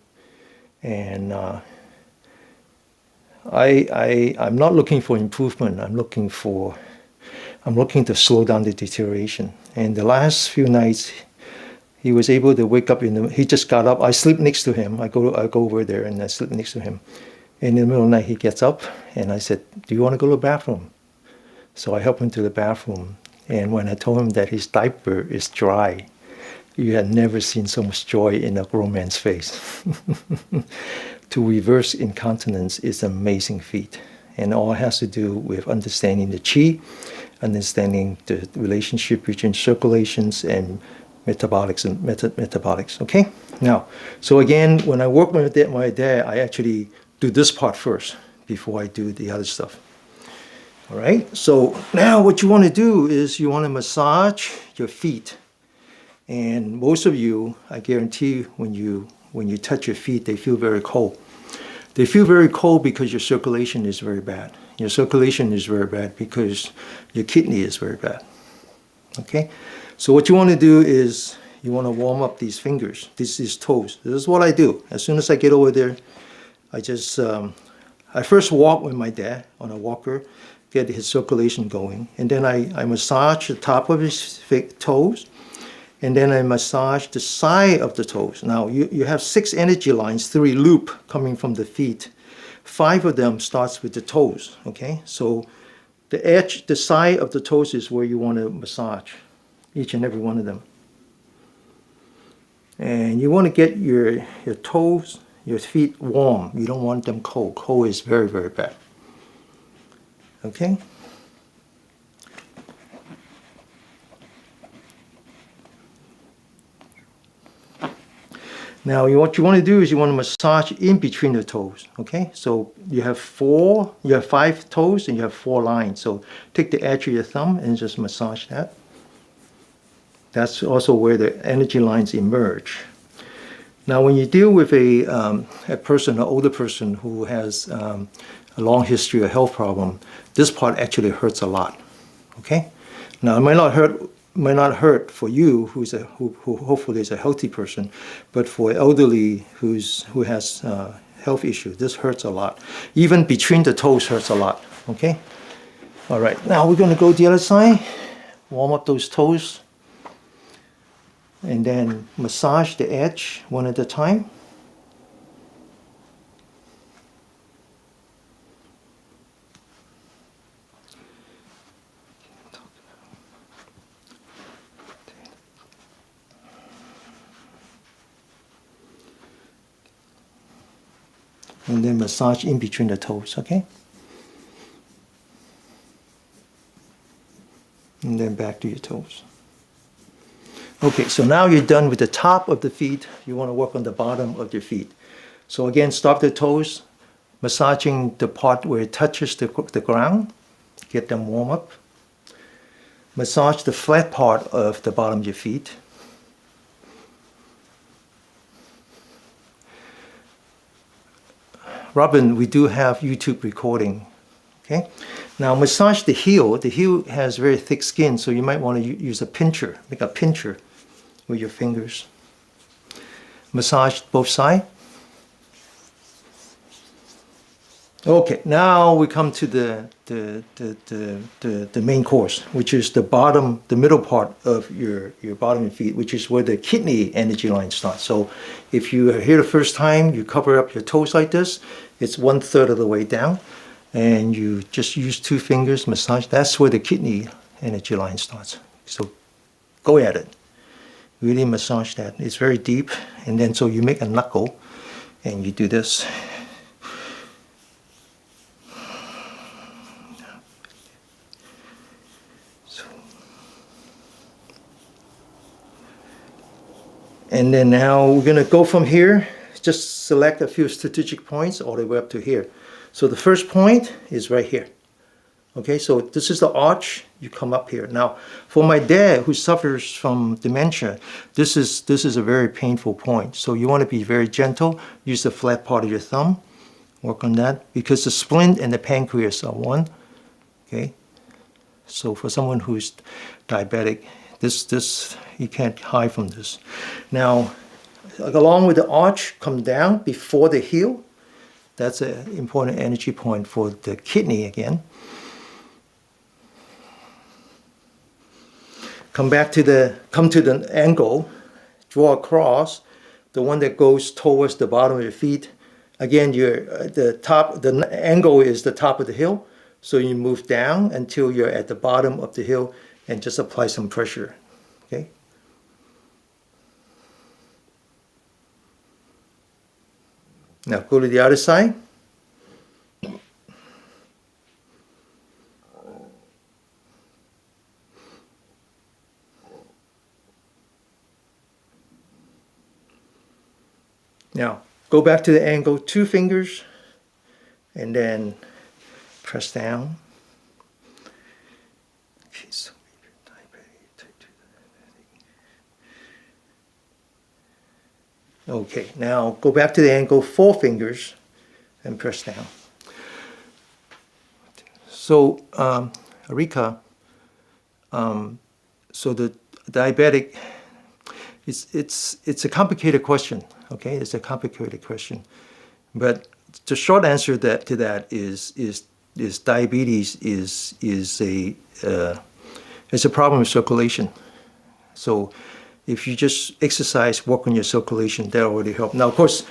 and I'm not looking for improvement. I'm looking to slow down the deterioration. And the last few nights, he was able to wake up he just got up. I sleep next to him. I go over there and I sleep next to him. And in the middle of the night, he gets up and I said, "Do you want to go to the bathroom?" So I help him to the bathroom. And when I told him that his diaper is dry, you had never seen so much joy in a grown man's face. To reverse incontinence is an amazing feat. And all it has to do with understanding the qi, understanding the relationship between circulations and metabolics. Okay? Now, so again, when I work with my dad, I actually do this part first before I do the other stuff. All right? So now what you want to do is you want to massage your feet. And most of you, I guarantee, when you touch your feet, they feel very cold. They feel very cold because your circulation is very bad. Your circulation is very bad because your kidney is very bad. Okay? So what you want to do is you want to warm up these fingers, these toes. This is what I do. As soon as I get over there, I just, I first walk with my dad on a walker, get his circulation going. And then I massage the top of his toes. And then I massage the side of the toes. Now, you have 6 energy lines, 3 loop coming from the feet. 5 of them starts with the toes, okay? So the edge, the side of the toes is where you want to massage, each and every one of them. And you want to get your toes, your feet warm. You don't want them cold. Cold is very, very bad. Okay? Now, what you want to do is you want to massage in between the toes, okay? So you have 5 toes and you have 4 lines. So take the edge of your thumb and just massage that. That's also where the energy lines emerge. Now, when you deal with a person, an older person who has a long history of health problem, this part actually hurts a lot, okay? Now, it might not hurt for you, who hopefully is a healthy person, but for elderly who has health issues, this hurts a lot. Even between the toes hurts a lot. Okay. All right. Now we're going to go the other side. Warm up those toes, and then massage the edge one at a time. And then massage in between the toes, okay? And then back to your toes. Okay, so now you're done with the top of the feet. You want to work on the bottom of your feet. So again, start the toes, massaging the part where it touches the ground. Get them warm up. Massage the flat part of the bottom of your feet. Robin, we do have YouTube recording. Okay. Now massage the heel. The heel has very thick skin, so you might want to use a pincher. Make a pincher with your fingers. Massage both sides. Okay, now we come to the main course, which is the middle part of your bottom of your feet, which is where the kidney energy line starts. So if you are here the first time, you cover up your toes like this. It's 1/3 of the way down, and you just use 2 fingers, massage. That's where the kidney energy line starts. So go at it. Really massage that. It's very deep. And then so you make a knuckle and you do this. And then now we're going to go from here, just select a few strategic points all the way up to here. So the first point is right here. Okay, so this is the arch, you come up here. Now, for my dad who suffers from dementia, this is a very painful point. So you want to be very gentle, use the flat part of your thumb, work on that, because the spleen and the pancreas are one. Okay, so for someone who's diabetic, this you can't hide from this. Now, along with the arch, come down before the heel. That's an important energy point for the kidney again. Come to the angle, draw a cross, the one that goes towards the bottom of your feet. Again, the angle is the top of the hill, so you move down until you're at the bottom of the hill and just apply some pressure. Okay. Now go to the other side. Now go back to the angle, 2 fingers, and then press down. Okay, so okay, now go back to the angle, 4 fingers, and press down. So, Arika, so the diabetic, it's a complicated question. Okay, it's a complicated question, but the short answer to that is diabetes is a problem with circulation. So if you just exercise, work on your circulation, that already helps. Now, of course,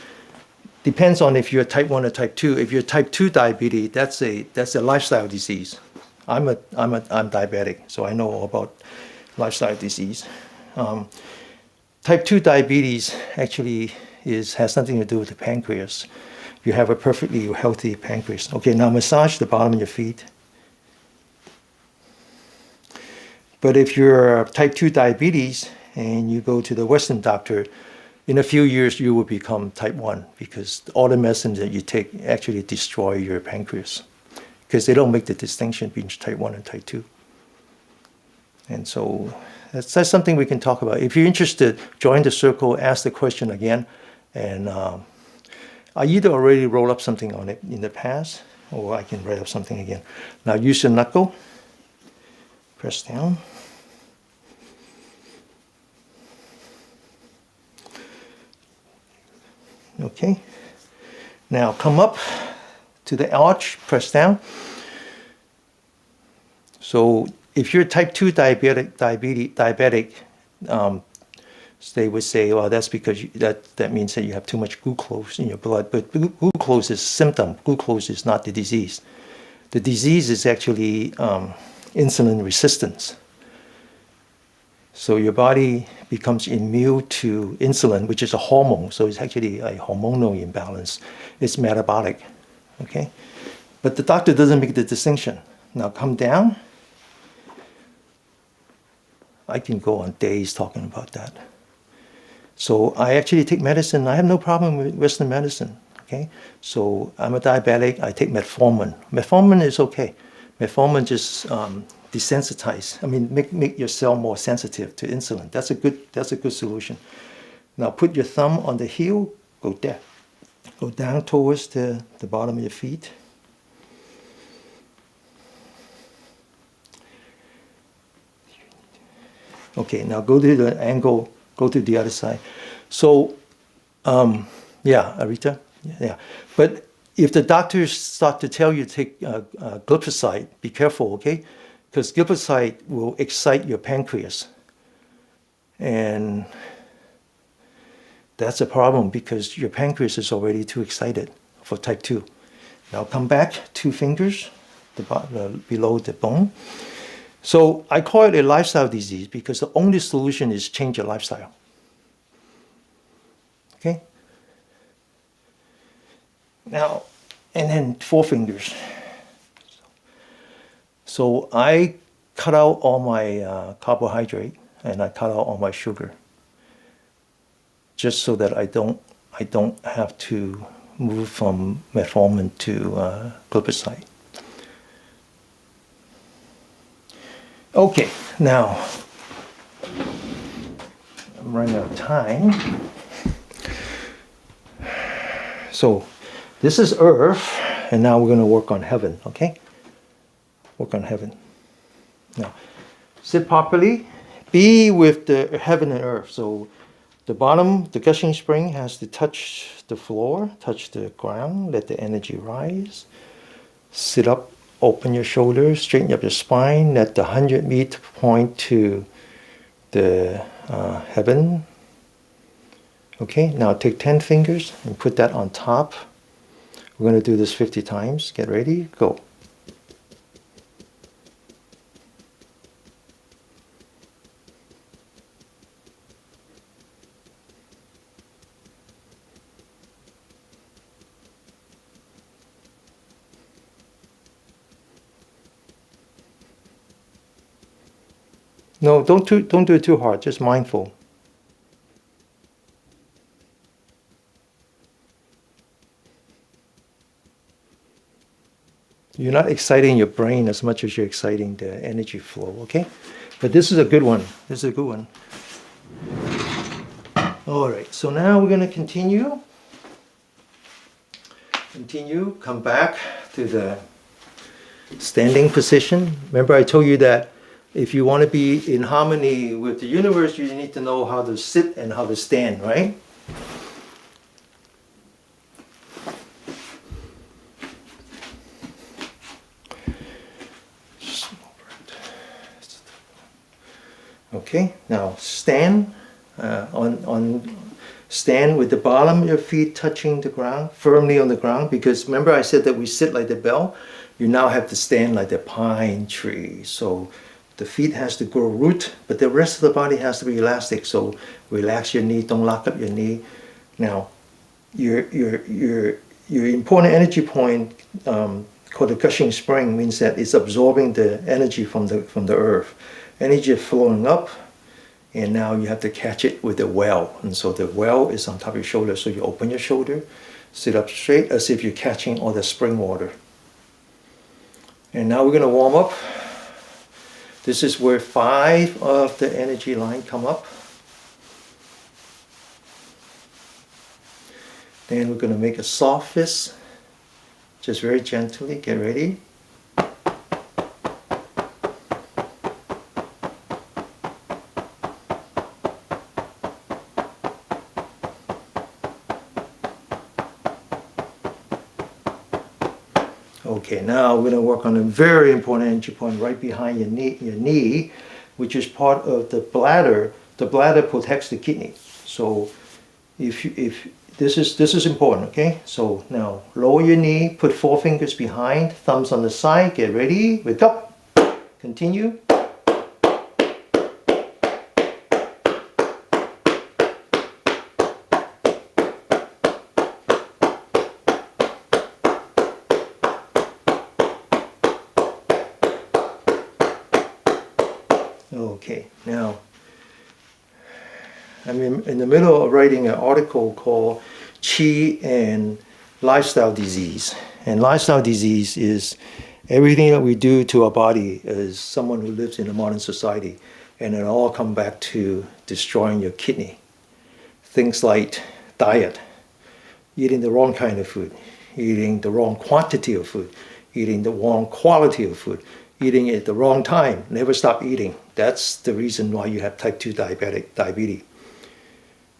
depends on if you're type 1 or type 2. If you're type 2 diabetes, that's a lifestyle disease. I'm diabetic, so I know all about lifestyle disease. Type 2 diabetes actually has something to do with the pancreas. You have a perfectly healthy pancreas. Okay, now massage the bottom of your feet. But if you're type 2 diabetes and you go to the Western doctor, in a few years you will become type 1 because all the medicines that you take actually destroy your pancreas because they don't make the distinction between type 1 and type 2. And so that's something we can talk about. If you're interested, join the circle, ask the question again. And I either already wrote up something on it in the past or I can write up something again. Now use your knuckle, press down. Okay, now come up to the arch, press down. So if you're type 2 diabetic, they would say, well, that's because that means that you have too much glucose in your blood. But glucose is a symptom. Glucose is not the disease. The disease is actually insulin resistance. So your body becomes immune to insulin, which is a hormone. So it's actually a hormonal imbalance. It's metabolic, okay? But the doctor doesn't make the distinction. Now come down. I can go on days talking about that. So I actually take medicine. I have no problem with Western medicine, okay? So I'm a diabetic. I take metformin. Metformin is okay. Metformin just desensitize. I mean, make your cell more sensitive to insulin. That's a good solution. Now put your thumb on the heel. Go down towards the bottom of your feet. Okay, now go to the angle, go to the other side. So, yeah, Arita, yeah. But if the doctors start to tell you to take glyphosate, be careful, okay? Because glyphosate will excite your pancreas. And that's a problem because your pancreas is already too excited for type 2. Now come back, 2 fingers below the bone. So I call it a lifestyle disease because the only solution is change your lifestyle. Okay? Now, and then 4 fingers. So I cut out all my carbohydrate and I cut out all my sugar, just so that I don't have to move from metformin to glipizide. Okay, now I'm running out of time. So this is earth, and now we're going to work on heaven, okay? Work on heaven. Now, sit properly. Be with the heaven and earth. So the bottom, the gushing spring has to touch the floor, touch the ground, let the energy rise. Sit up, open your shoulders, straighten up your spine, let the 100-meter point to the heaven. Okay, now take 10 fingers and put that on top. We're going to do this 50 times. Get ready, go. No, don't do it too hard, just mindful. You're not exciting your brain as much as you're exciting the energy flow, okay? But this is a good one. This is a good one. All right, so now we're going to continue. Come back to the standing position. Remember I told you that if you want to be in harmony with the universe, you need to know how to sit and how to stand, right? Okay, now stand stand with the bottom of your feet touching the ground, firmly on the ground, because remember I said that we sit like the bell. You now have to stand like the pine tree. So the feet has to grow root, but the rest of the body has to be elastic. So relax your knee, don't lock up your knee. Now, your important energy point called the gushing spring means that it's absorbing the energy from the earth. Energy flowing up, and now you have to catch it with the well. And so the well is on top of your shoulder. So you open your shoulder, sit up straight as if you're catching all the spring water. And now we're going to warm up. This is where 5 of the energy line come up. Then we're going to make a soft fist. Just very gently, get ready. Okay, now we're going to work on a very important energy point right behind your knee, which is part of the bladder. The bladder protects the kidney. So if this is important, okay? So now lower your knee, put 4 fingers behind, thumbs on the side, get ready, wake up, continue. Okay, now I'm in the middle of writing an article called Qi and Lifestyle Disease. And lifestyle disease is everything that we do to our body as someone who lives in a modern society. And it all comes back to destroying your kidney. Things like diet, eating the wrong kind of food, eating the wrong quantity of food, eating the wrong quality of food, eating at the wrong time, never stop eating. That's the reason why you have type 2 diabetes.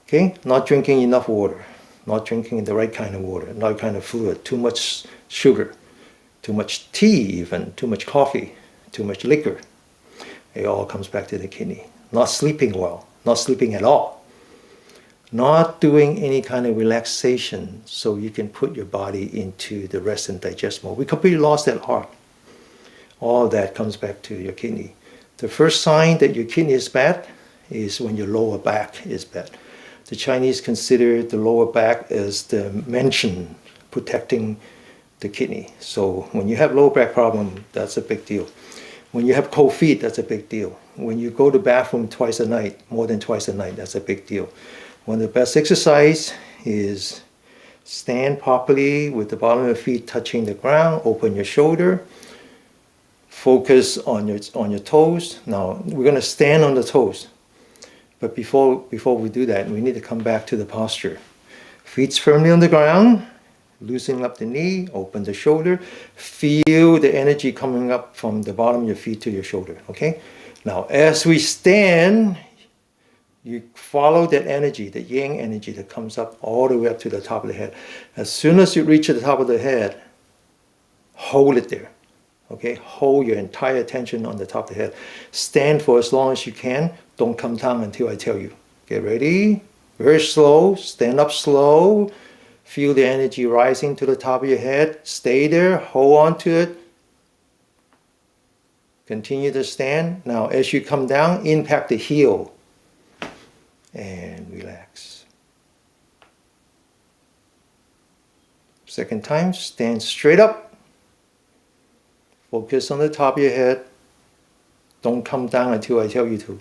Okay, not drinking enough water, not drinking the right kind of water, not kind of fluid, too much sugar, too much tea even, too much coffee, too much liquor. It all comes back to the kidney. Not sleeping well, not sleeping at all. Not doing any kind of relaxation so you can put your body into the rest and digest mode. We completely lost that art. All of that comes back to your kidney. The first sign that your kidney is bad is when your lower back is bad. The Chinese consider the lower back as the mansion protecting the kidney. So when you have lower back problem, that's a big deal. When you have cold feet, that's a big deal. When you go to the bathroom twice a night, more than twice a night, that's a big deal. One of the best exercise is stand properly with the bottom of your feet touching the ground, open your shoulder, focus on your toes. Now, we're going to stand on the toes. But before we do that, we need to come back to the posture. Feet firmly on the ground, loosening up the knee, open the shoulder. Feel the energy coming up from the bottom of your feet to your shoulder, okay? Now, as we stand, you follow that energy, the yang energy that comes up all the way up to the top of the head. As soon as you reach the top of the head, hold it there, okay? Hold your entire attention on the top of the head. Stand for as long as you can. Don't come down until I tell you. Get ready. Very slow. Stand up slow. Feel the energy rising to the top of your head. Stay there. Hold on to it. Continue to stand. Now, as you come down, impact the heel. And relax. Second time, stand straight up. Focus on the top of your head. Don't come down until I tell you to.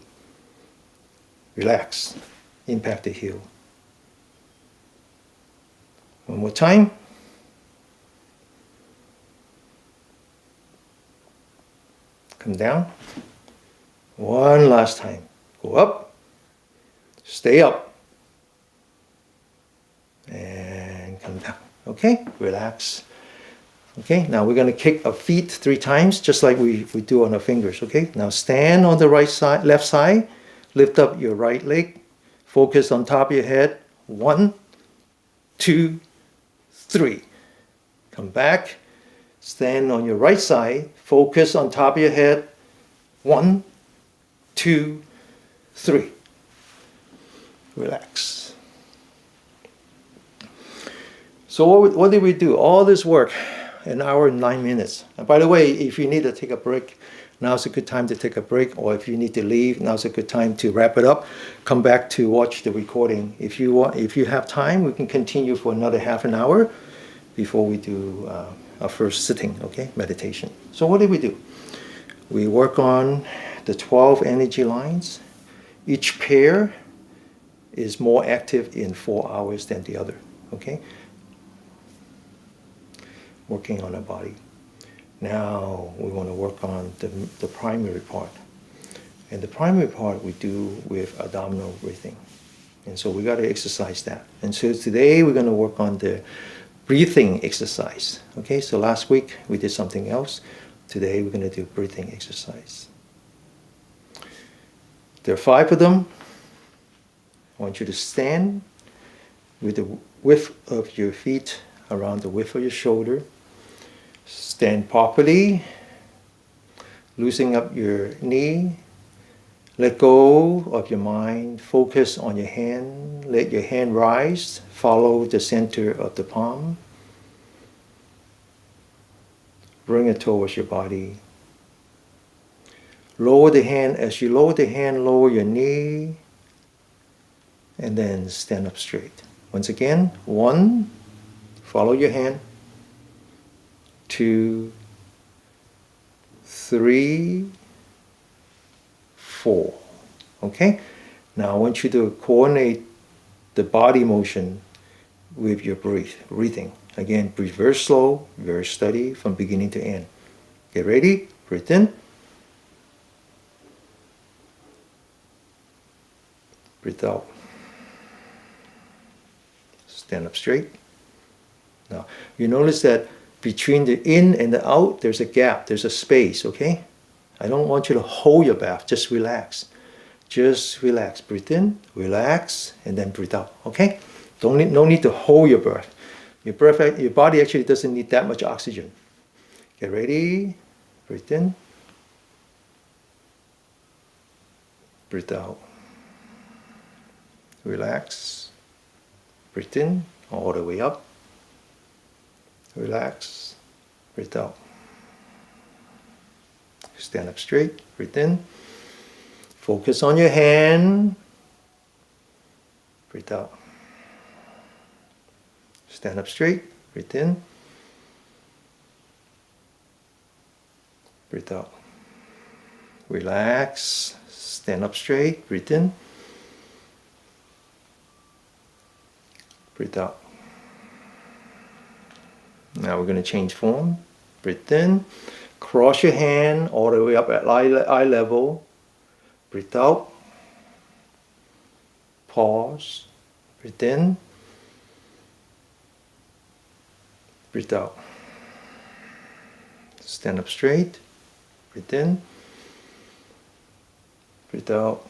Relax. Impact the heel. One more time. Come down. One last time. Go up. Stay up. And come down. Okay? Relax. Okay? Now we're going to kick our feet 3 times, just like we do on our fingers. Okay? Now stand on the right side, left side. Lift up your right leg. Focus on top of your head. 1, 2, 3. Come back. Stand on your right side. Focus on top of your head. 1, 2, 3. Relax. So what did we do? All this work, 1 hour and 9 minutes. And by the way, if you need to take a break, now's a good time to take a break. Or if you need to leave, now's a good time to wrap it up. Come back to watch the recording. If you have time, we can continue for another half an hour before we do our first sitting, okay, meditation. So what did we do? We work on the 12 energy lines. Each pair is more active in 4 hours than the other, okay? Working on the body. Now we want to work on the primary part. And the primary part we do with abdominal breathing. And so we got to exercise that. And so today we're going to work on the breathing exercise. Okay, so last week we did something else. Today we're going to do breathing exercise. There are 5 of them. I want you to stand with the width of your feet around the width of your shoulder. Stand properly, loosening up your knee. Let go of your mind. Focus on your hand. Let your hand rise. Follow the center of the palm. Bring it towards your body. Lower the hand. As you lower the hand, lower your knee. And then stand up straight. Once again, 1, follow your hand. 2, 3, 4. Okay? Now I want you to coordinate the body motion with your breathing. Again, breathe very slow, very steady from beginning to end. Get ready? Breathe in. Breathe out. Stand up straight. Now, you notice that between the in and the out, there's a gap, there's a space, okay? I don't want you to hold your breath, just relax. Just relax. Breathe in, relax, and then breathe out, okay? No need to hold your breath. Your body actually doesn't need that much oxygen. Get ready. Breathe in. Breathe out. Relax. Breathe in all the way up. Relax. Breathe out. Stand up straight. Breathe in. Focus on your hand. Breathe out. Stand up straight. Breathe in. Breathe out. Relax. Stand up straight. Breathe in. Breathe out. Now we're going to change form. Breathe in. Cross your hand all the way up at eye level. Breathe out. Pause. Breathe in. Breathe out. Stand up straight. Breathe in. Breathe out.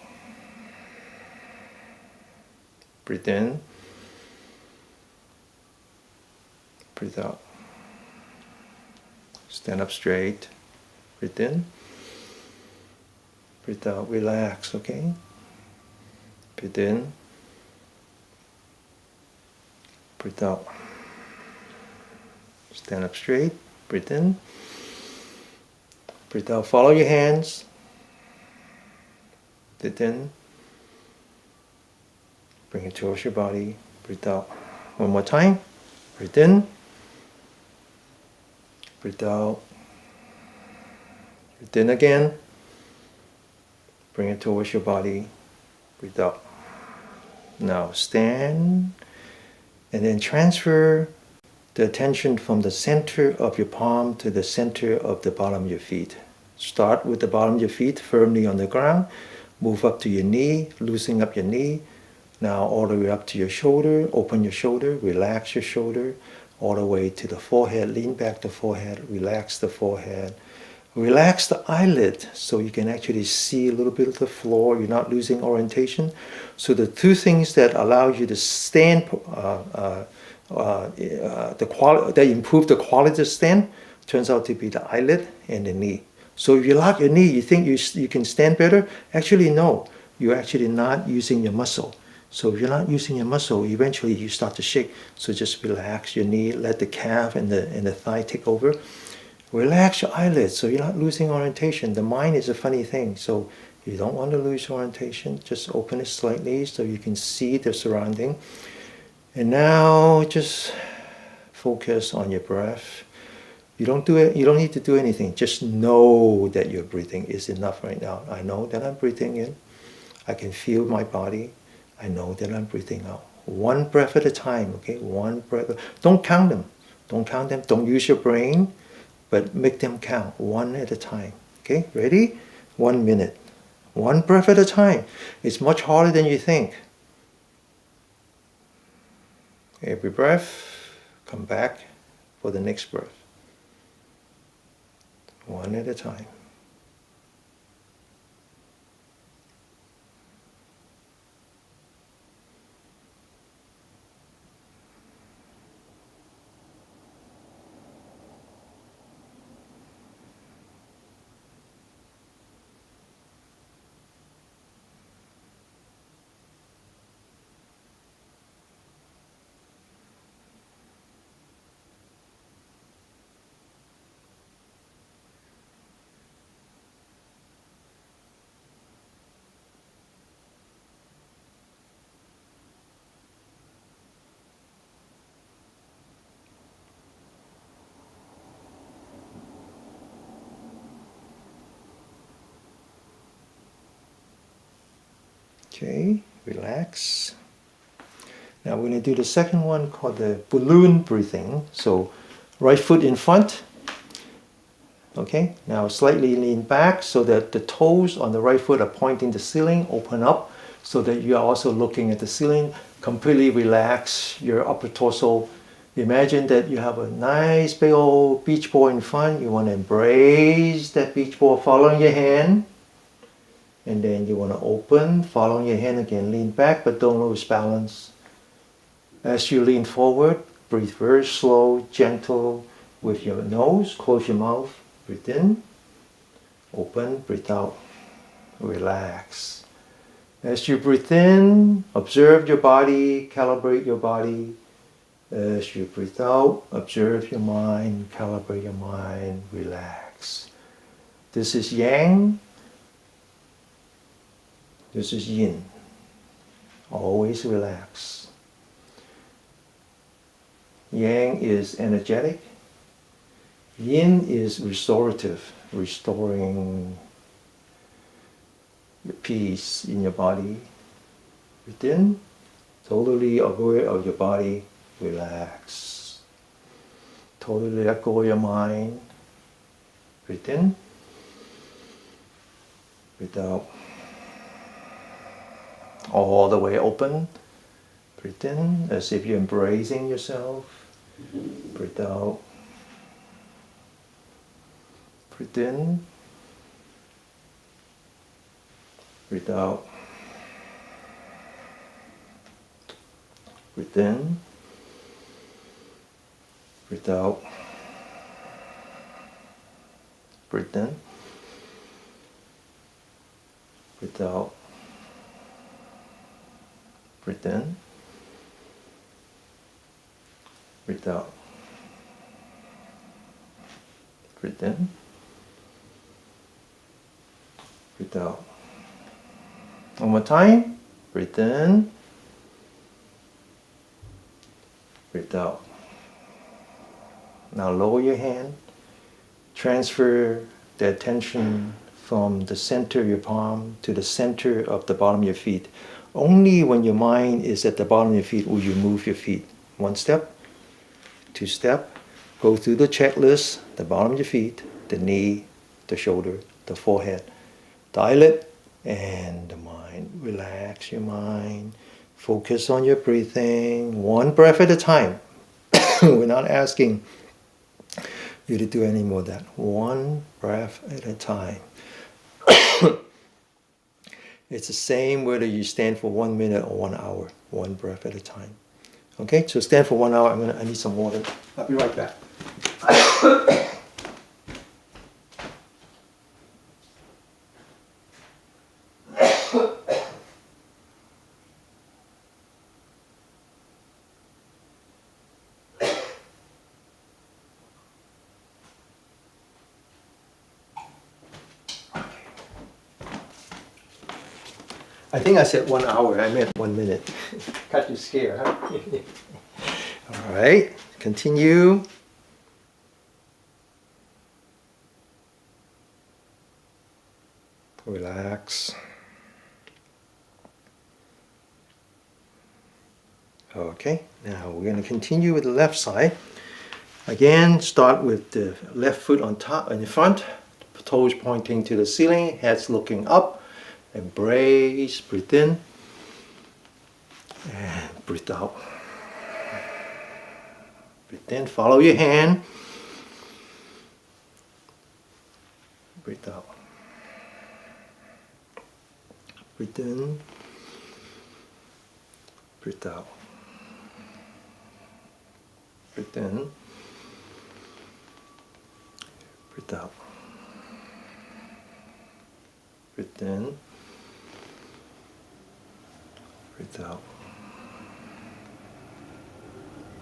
Breathe in. Breathe out. Stand up straight. Breathe in. Breathe out. Relax, okay? Breathe in. Breathe out. Stand up straight. Breathe in. Breathe out. Follow your hands. Breathe in. Bring it towards your body. Breathe out. One more time. Breathe in. Breathe out. Breathe in again. Bring it towards your body. Breathe out. Now stand and then transfer the attention from the center of your palm to the center of the bottom of your feet. Start with the bottom of your feet firmly on the ground. Move up to your knee, loosening up your knee. Now all the way up to your shoulder. Open your shoulder, relax your shoulder. All the way to the forehead, lean back the forehead, relax the forehead. Relax the eyelid so you can actually see a little bit of the floor. You're not losing orientation. So the two things that allow you to stand, that improve the quality of stand, turns out to be the eyelid and the knee. So if you lock your knee, you think you can stand better? Actually, no. You're actually not using your muscle. So if you're not using your muscle, eventually you start to shake. So just relax your knee, let the calf and the thigh take over. Relax your eyelids so you're not losing orientation. The mind is a funny thing. So you don't want to lose orientation. Just open it slightly so you can see the surrounding. And now just focus on your breath. You don't need to do anything. Just know that your breathing is enough right now. I know that I'm breathing in. I can feel my body. I know that I'm breathing out. One breath at a time, okay? One breath. Don't count them. Don't count them. Don't use your brain, but make them count one at a time. Okay, ready? 1 minute. One breath at a time. It's much harder than you think. Every breath, come back for the next breath. One at a time. Okay, relax. Now we're going to do the second one called the balloon breathing. So right foot in front. Okay, now slightly lean back so that the toes on the right foot are pointing the ceiling. Open up so that you are also looking at the ceiling. Completely relax your upper torso. Imagine that you have a nice big old beach ball in front. You want to embrace that beach ball following your hand. And then you want to open, following your hand again, lean back, but don't lose balance. As you lean forward, breathe very slow, gentle with your nose. Close your mouth, breathe in, open, breathe out, relax. As you breathe in, observe your body, calibrate your body. As you breathe out, observe your mind, calibrate your mind, relax. This is Yang. This is yin. Always relax. Yang is energetic. Yin is restorative, restoring the peace in your body. Within, totally aware of your body, relax. Totally let go of your mind. Breathe in, breathe out. All the way open. Breathe in as if you're embracing yourself. Breathe out. Breathe in. Breathe out. Breathe in. Breathe out. Breathe in. Breathe out. Breathe in. Breathe out. Breathe in. Breathe out. One more time. Breathe in. Breathe out. Now lower your hand. Transfer the attention from the center of your palm to the center of the bottom of your feet. Only when your mind is at the bottom of your feet will you move your feet. 1 step, 2 step. Go through the checklist, the bottom of your feet, the knee, the shoulder, the forehead, the eyelid, and the mind. Relax your mind. Focus on your breathing. 1 breath at a time. We're not asking you to do any more of that. 1 breath at a time. It's the same whether you stand for 1 minute or 1 hour. 1 breath at a time. Okay, so stand for 1 hour. I need some water. I'll be right back. I think I said 1 hour. I meant 1 minute. Got you scared, huh? All right, continue. Relax. Okay, now we're going to continue with the left side. Again, start with the left foot on top, in the front, toes pointing to the ceiling, heads looking up. Embrace, breathe in, and breathe out. Breathe in, follow your hand. Breathe out. Breathe in, breathe out. Breathe in, breathe out. Breathe in, breathe out.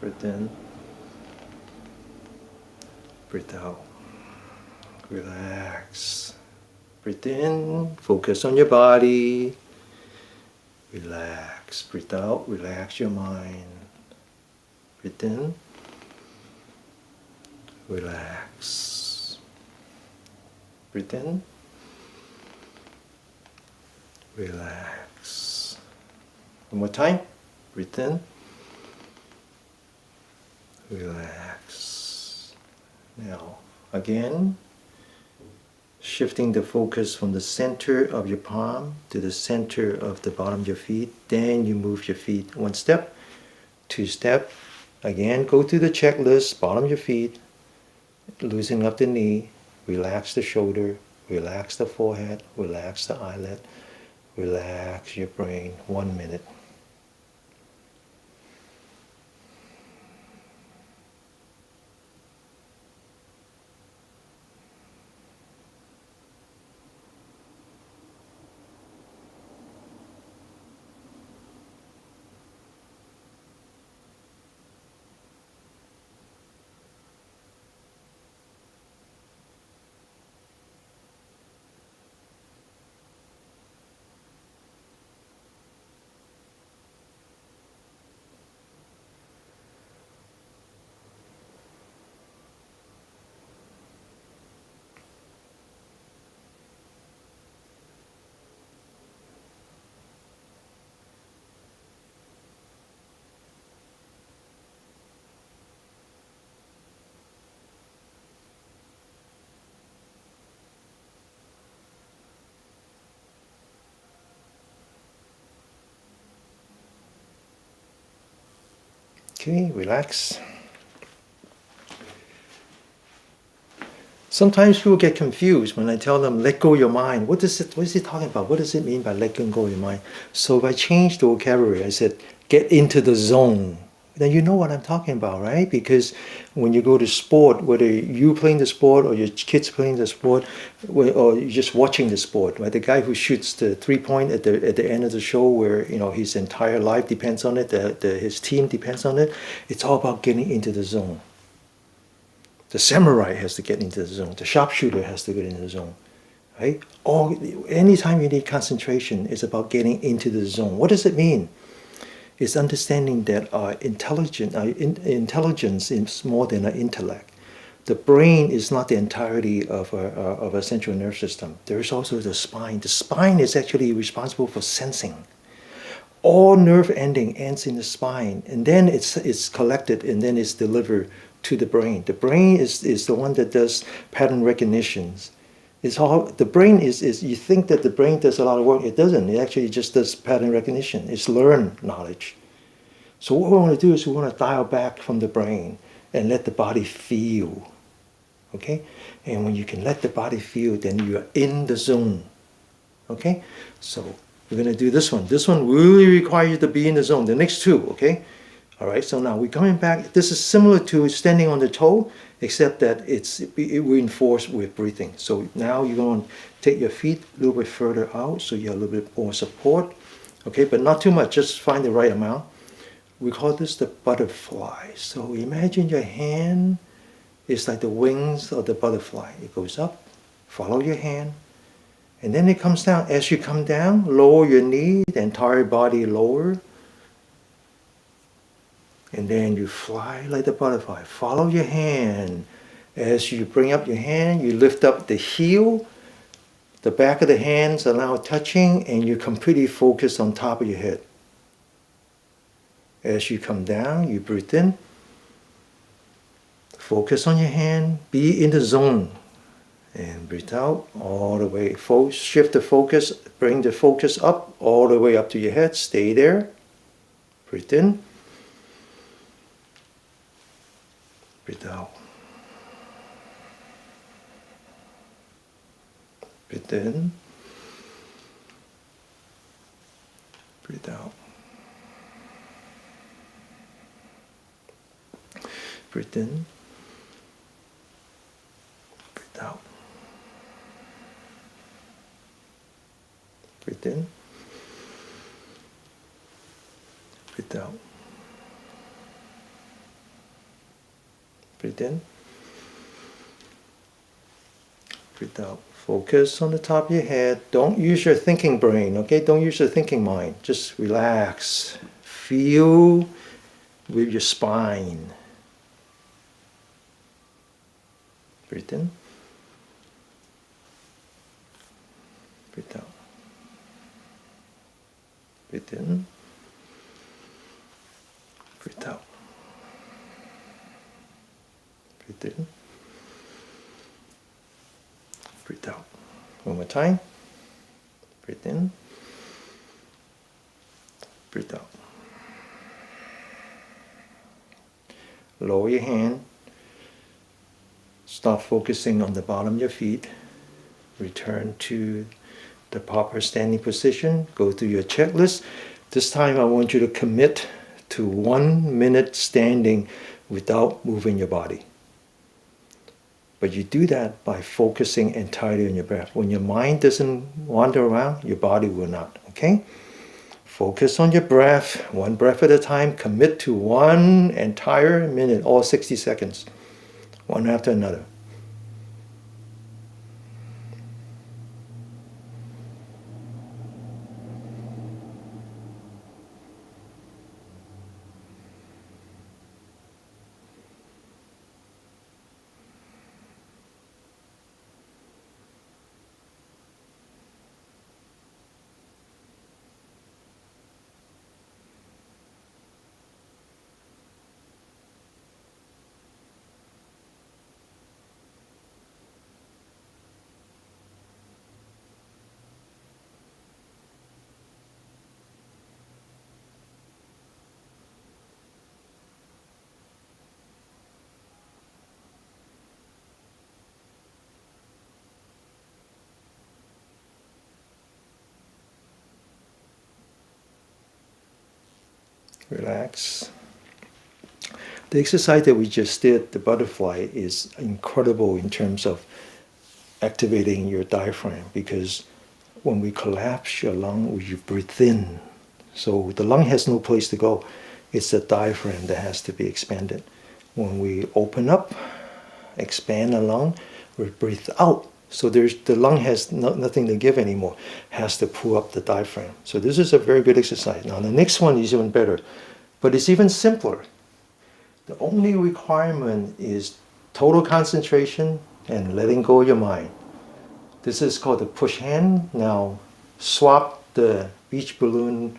Breathe in, breathe out. Relax. Breathe in, focus on your body. Relax. Breathe out, relax your mind. Breathe in, relax. Breathe in, relax. One more time. Breathe in, relax. Now, again, shifting the focus from the center of your palm to the center of the bottom of your feet. Then you move your feet 1 step, 2 step. Again, go through the checklist, bottom of your feet, loosen up the knee, relax the shoulder, relax the forehead, relax the eyelid, relax your brain. 1 minute. Okay, relax. Sometimes people get confused when I tell them, let go of your mind. What is he talking about? What does it mean by letting go of your mind? So if I change the vocabulary, I said, get into the zone. Then you know what I'm talking about, right? Because when you go to sport, whether you playing the sport or your kids playing the sport, or you're just watching the sport, right? The guy who shoots the 3-point at the end of the show, where his entire life depends on it, his team depends on it. It's all about getting into the zone. The samurai has to get into the zone. The sharpshooter has to get into the zone, right? Anytime you need concentration, it's about getting into the zone. What does it mean? It's understanding that our intelligence is more than our intellect. The brain is not the entirety of our central nervous system. There is also the spine. The spine is actually responsible for sensing. All nerve ending ends in the spine, and then it's collected and then it's delivered to the brain. The brain is the one that does pattern recognitions. The brain is you think that the brain does a lot of work. It doesn't. It actually just does pattern recognition. It's learned knowledge. So what we want to do is we want to dial back from the brain and let the body feel. Okay? And when you can let the body feel, then you are in the zone. Okay? So we're going to do this one. This one really requires you to be in the zone. The next two, okay? All right, so now we're coming back. This is similar to standing on the toe, except that it reinforced with breathing. So now you're going to take your feet a little bit further out so you have a little bit more support. Okay, but not too much, just find the right amount. We call this the butterfly. So imagine your hand is like the wings of the butterfly. It goes up, follow your hand, and then it comes down. As you come down, lower your knee, the entire body lower. And then you fly like the butterfly. Follow your hand. As you bring up your hand, you lift up the heel. The back of the hands are now touching, and you completely focus on top of your head. As you come down, you breathe in. Focus on your hand. Be in the zone. And breathe out all the way. Shift the focus. Bring the focus up, all the way up to your head. Stay there. Breathe in. Breathe out. Breathe in. Breathe out. Breathe in. Breathe out. Breathe in. Breathe out. Breathe in. Breathe out. Focus on the top of your head. Don't use your thinking brain, okay? Don't use your thinking mind. Just relax. Feel with your spine. Breathe in. Breathe out. Breathe in. Breathe out. Breathe in. Breathe out. One more time. Breathe in. Breathe out. Lower your hand. Stop focusing on the bottom of your feet. Return to the proper standing position. Go through your checklist. This time I want you to commit to 1 minute standing without moving your body. But you do that by focusing entirely on your breath. When your mind doesn't wander around, your body will not, okay? Focus on your breath, one breath at a time. Commit to 1 entire minute, all 60 seconds, one after another. Relax. The exercise that we just did, the butterfly, is incredible in terms of activating your diaphragm, because when we collapse your lung, you breathe in. So the lung has no place to go. It's the diaphragm that has to be expanded. When we open up, expand the lung, we breathe out. So the lung has nothing to give anymore. Has to pull up the diaphragm. So this is a very good exercise. Now the next one is even better, but it's even simpler. The only requirement is total concentration and letting go of your mind. This is called the push hand. Now swap the beach balloon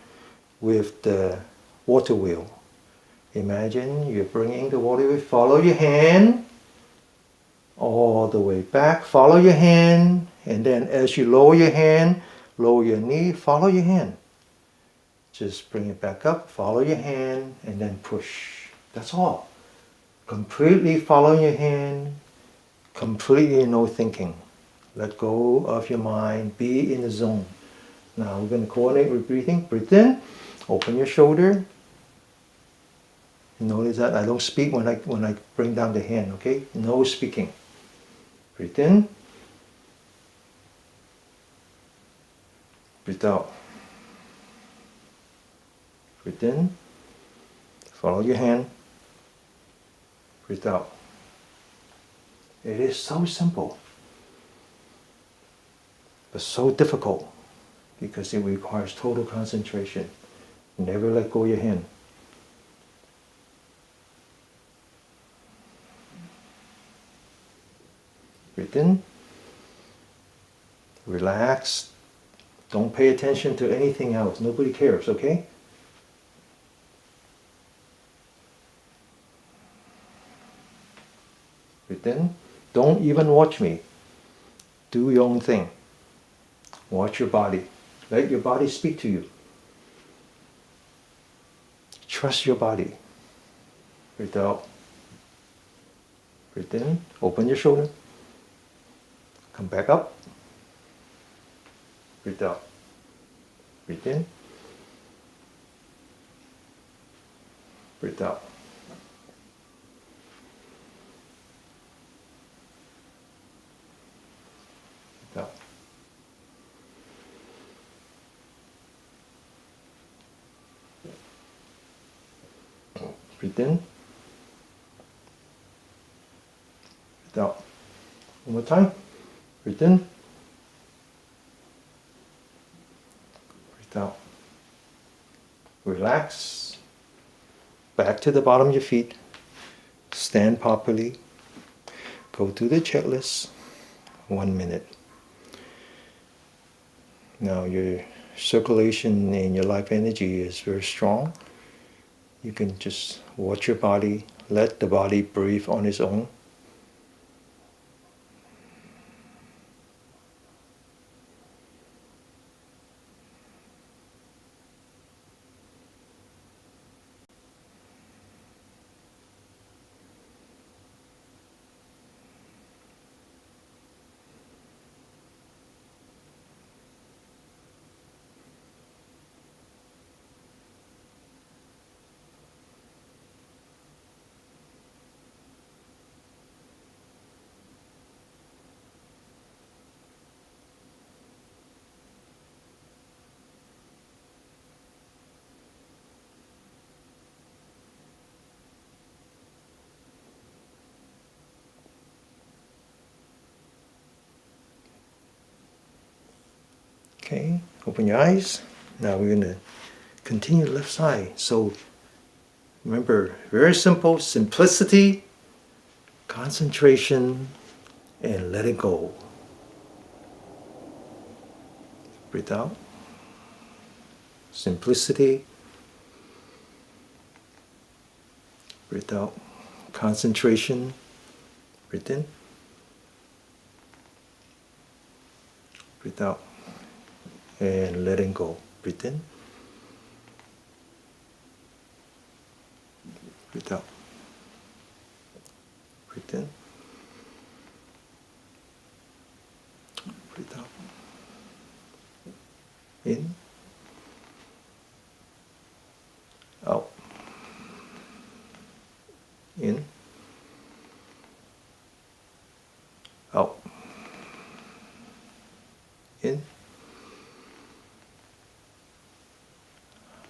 with the water wheel. Imagine you're bringing the water wheel. Follow your hand all the way back. Follow your hand, and then as you lower your hand, lower your knee, follow your hand. Just bring it back up, follow your hand, and then push. That's all. Completely following your hand, completely no thinking. Let go of your mind, be in the zone. Now we're going to coordinate with breathing. Breathe in, open your shoulder. Notice that I don't speak when I bring down the hand, okay? No speaking. Breathe in. Breathe out. Breathe in. Follow your hand. Breathe out. It is so simple, but so difficult because it requires total concentration. Never let go of your hand. Breathe in. Relax. Don't pay attention to anything else. Nobody cares, okay? Breathe in. Don't even watch me. Do your own thing. Watch your body. Let your body speak to you. Trust your body. Breathe out. Breathe in. Open your shoulder. Come back up. Breathe out. Breathe in. Breathe out. Breathe out. Breathe in. Breathe out. One more time. Breathe in. Breathe out. Relax. Back to the bottom of your feet. Stand properly. Go through the checklist. 1 minute. Now your circulation and your life energy is very strong. You can just watch your body. Let the body breathe on its own. Okay, open your eyes. Now we're going to continue left side. So remember, very simple, simplicity, concentration, and let it go. Breathe out. Simplicity. Breathe out. Concentration. Breathe in. Breathe out. And letting go. Breathe in. Breathe out. Breathe in. Breathe out. In. Out.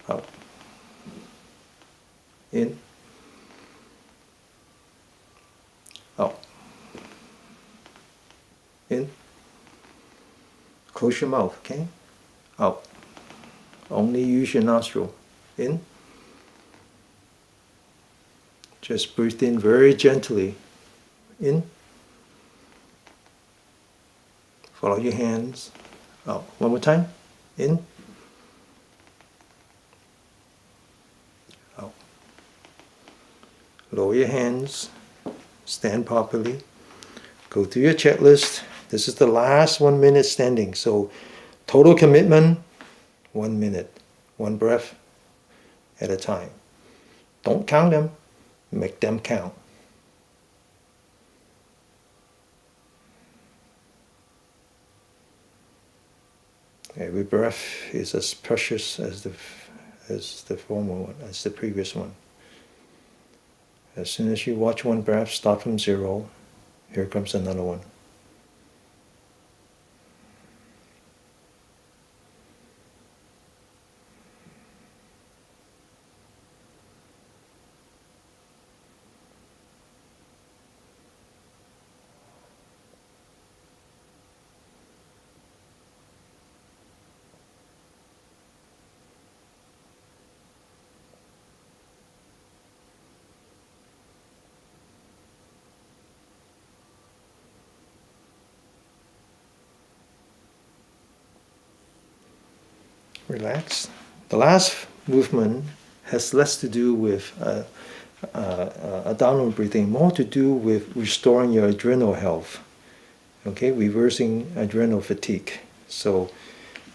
out, in, out, in. Close your mouth, okay? Out. Only use your nostril. In. Just breathe in very gently. In. Follow your hands. Out. One more time. In. Out. Lower your hands. Stand properly. Go through your checklist. This is the last 1 minute standing. So total commitment, 1 minute. One breath at a time. Don't count them. Make them count. Every breath is as precious as the former one, as the previous one. As soon as you watch one breath start from zero, here comes another one. Relax. The last movement has less to do with abdominal breathing, more to do with restoring your adrenal health. Okay, reversing adrenal fatigue. So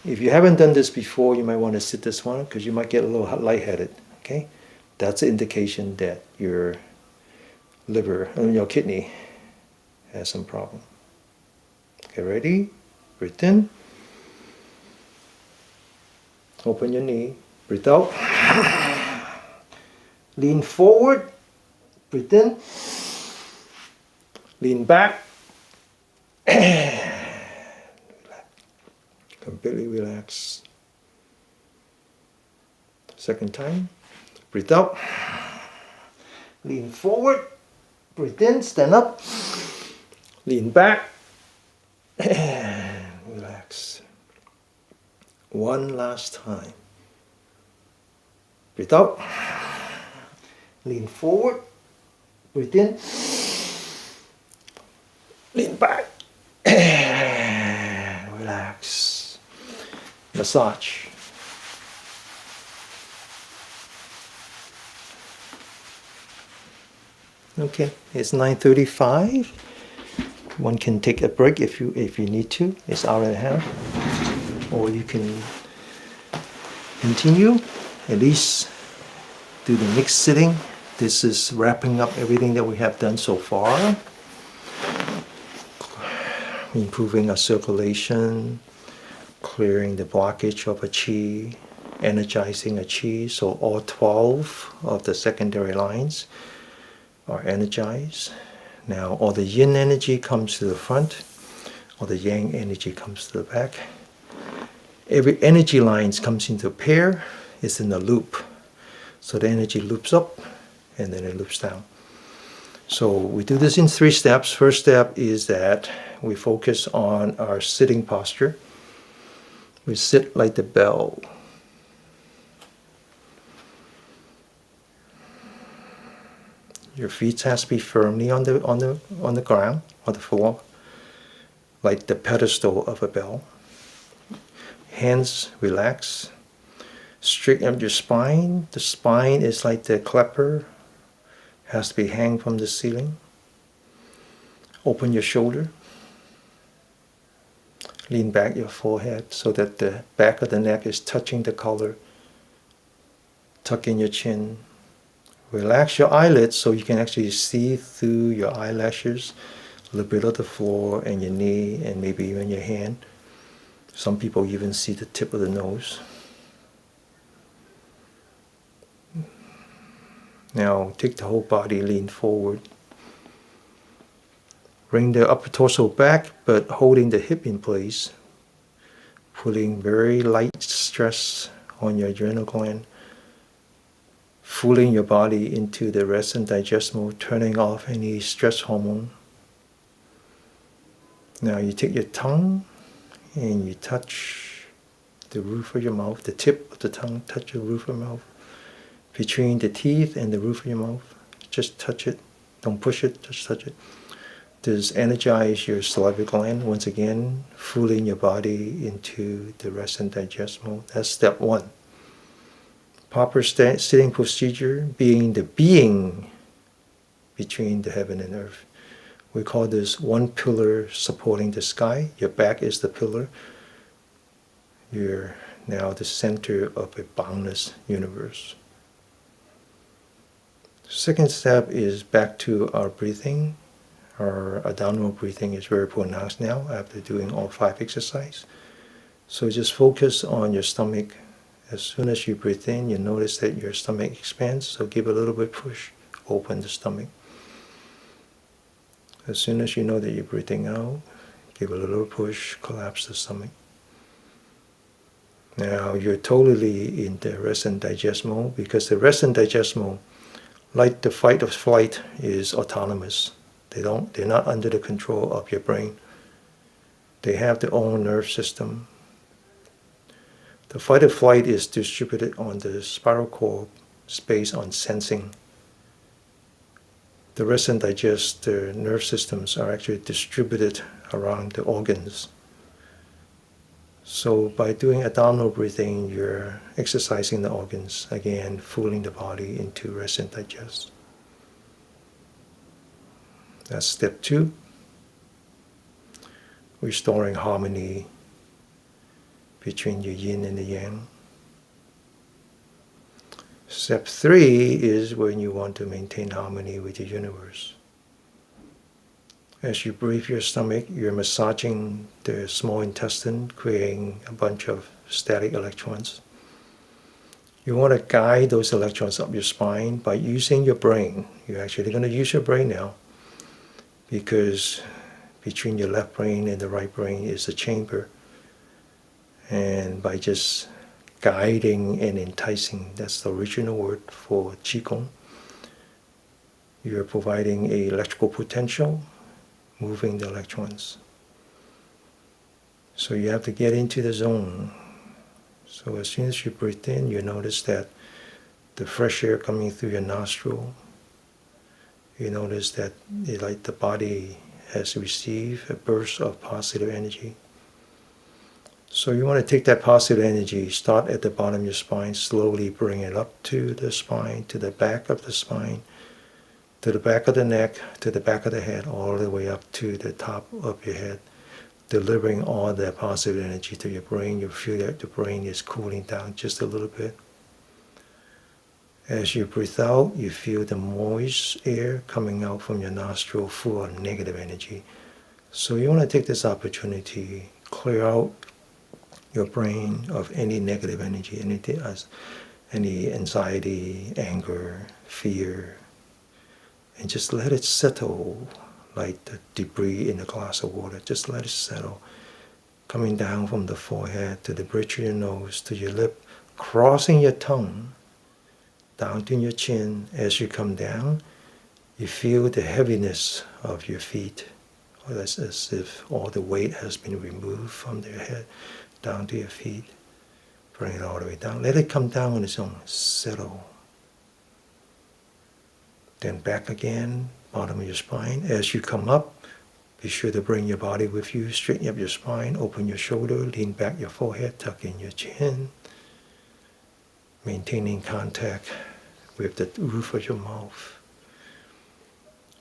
if you haven't done this before, you might want to sit this one because you might get a little lightheaded. Okay, that's an indication that your liver and your kidney has some problem. Okay, ready? Breathe in. Open your knee. Breathe out. Lean forward. Breathe in. Lean back. Completely relax. Second time. Breathe out. Lean forward. Breathe in. Stand up. Lean back. Relax. One last time. Breathe out. Lean forward. Breathe in. Lean back. Relax. Massage. Okay, it's 9:35. One can take a break if you need to. It's hour and a half. Or you can continue, at least do the next sitting. This is wrapping up everything that we have done so far. Improving our circulation, clearing the blockage of a qi, energizing a qi. So all 12 of the secondary lines are energized. Now all the yin energy comes to the front, all the yang energy comes to the back. Every energy line comes into a pair, it's in a loop. So the energy loops up and then it loops down. So we do this in 3 steps. First step is that we focus on our sitting posture. We sit like the bell. Your feet has to be firmly on the ground, on the floor, like the pedestal of a bell. Hands relax. Straighten up your spine. The spine is like the clapper. Has to be hang from the ceiling. Open your shoulder. Lean back your forehead so that the back of the neck is touching the collar. Tuck in your chin. Relax your eyelids so you can actually see through your eyelashes, a little bit of the floor and your knee and maybe even your hand. Some people even see the tip of the nose. Now take the whole body, lean forward. Bring the upper torso back, but holding the hip in place. Putting very light stress on your adrenal gland. fooling your body into the rest and digest mode, turning off any stress hormone. Now you take your tongue and you touch the roof of your mouth, the tip of the tongue, touch the roof of your mouth. Between the teeth and the roof of your mouth, just touch it. Don't push it, just touch it. This energize your salivary gland, once again, fooling your body into the rest and digest mode. That's step one. Proper sitting procedure, being the being between the heaven and earth. We call this one pillar supporting the sky. Your back is the pillar. You're now the center of a boundless universe. Second step is back to our breathing. Our abdominal breathing is very pronounced now after doing all 5 exercises. So just focus on your stomach. As soon as you breathe in, you notice that your stomach expands, so give a little bit push, open the stomach. As soon as you know that you're breathing out, give a little push, collapse the stomach. Now you're totally in the rest and digest mode, because the rest and digest mode, like the fight or flight, is autonomous. They're not under the control of your brain. They have their own nerve system. The fight or flight is distributed on the spiral cord, based on sensing. The rest and digest, the nerve systems are actually distributed around the organs. So by doing abdominal breathing, you're exercising the organs, again, fooling the body into rest and digest. That's step 2. Restoring harmony between your yin and the yang. Step 3 is when you want to maintain harmony with the universe. As you breathe your stomach, you're massaging the small intestine, creating a bunch of static electrons. You want to guide those electrons up your spine by using your brain. You're actually going to use your brain now, because between your left brain and the right brain is a chamber. And by just guiding and enticing, that's the original word for Qigong, you're providing an electrical potential, moving the electrons. So you have to get into the zone. So as soon as you breathe in, you notice that the fresh air coming through your nostril, you notice that like the body has received a burst of positive energy. So you want to take that positive energy, start at the bottom of your spine, slowly bring it up to the spine, to the back of the spine, to the back of the neck, to the back of the head, all the way up to the top of your head, delivering all that positive energy to your brain. You feel that the brain is cooling down just a little bit. As you breathe out, you feel the moist air coming out from your nostril full of negative energy. So you want to take this opportunity, clear out your brain of any negative energy, any anxiety, anger, fear, and just let it settle like the debris in a glass of water. Just let it settle, coming down from the forehead to the bridge of your nose to your lip, crossing your tongue down to your chin. As you come down, you feel the heaviness of your feet. It's as if all the weight has been removed from their head down to your feet. Bring it all the way down. Let it come down on its own. Settle. Then back again, bottom of your spine. As you come up, be sure to bring your body with you. Straighten up your spine, open your shoulder, lean back your forehead, tuck in your chin. Maintaining contact with the roof of your mouth.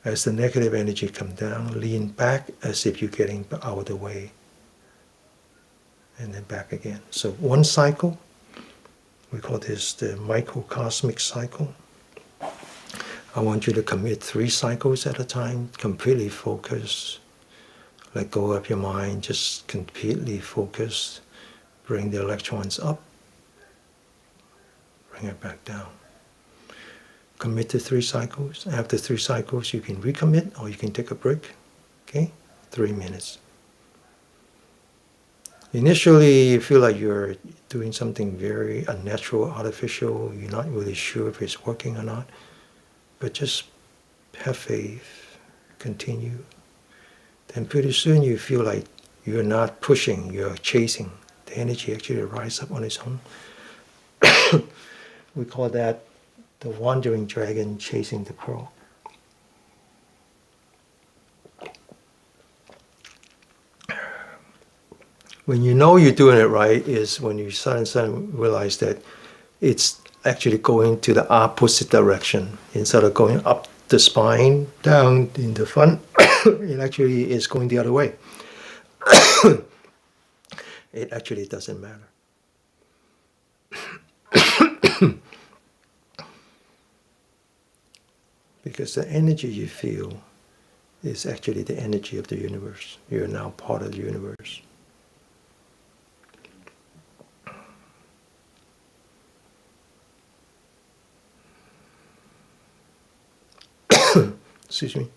As the negative energy comes down, lean back as if you're getting out of the way. And then back again. So one cycle, we call this the Microcosmic Cycle. I want you to commit 3 cycles at a time, completely focus. Let go of your mind, just completely focus. Bring the electrons up. Bring it back down. Commit to 3 cycles. After 3 cycles, you can recommit or you can take a break. Okay? 3 minutes. Initially, you feel like you're doing something very unnatural, artificial, you're not really sure if it's working or not, but just have faith, continue. Then pretty soon you feel like you're not pushing, you're chasing. The energy actually rises up on its own. We call that the wandering dragon chasing the pearl. When you know you're doing it right is when you suddenly realize that it's actually going to the opposite direction. Instead of going up the spine, down in the front, it actually is going the other way. It actually doesn't matter. Because the energy you feel is actually the energy of the universe. You're now part of the universe. Excuse me.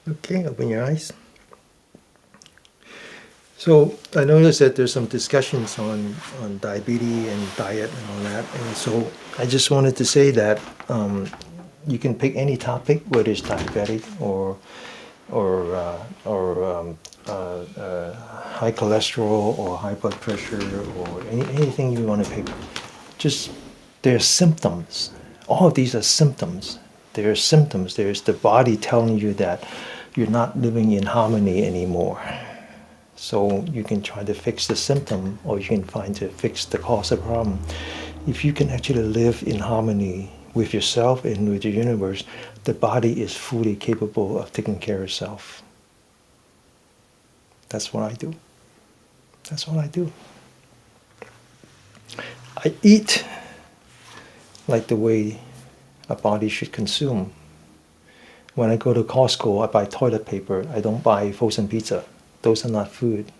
Okay, open your eyes. So I noticed that there's some discussions on diabetes and diet and all that, and so I just wanted to say that you can pick any topic, whether it's diabetic or high cholesterol or high blood pressure or anything you want to pick. Just there's symptoms. All of these are symptoms. There are symptoms. There's the body telling you that you're not living in harmony anymore. So you can try to fix the symptom, or you can find to fix the cause of the problem. If you can actually live in harmony with yourself and with the universe, the body is fully capable of taking care of itself. That's what I do. That's what I do. I eat like the way a body should consume. When I go to Costco, I buy toilet paper. I don't buy frozen pizza. Those are not food.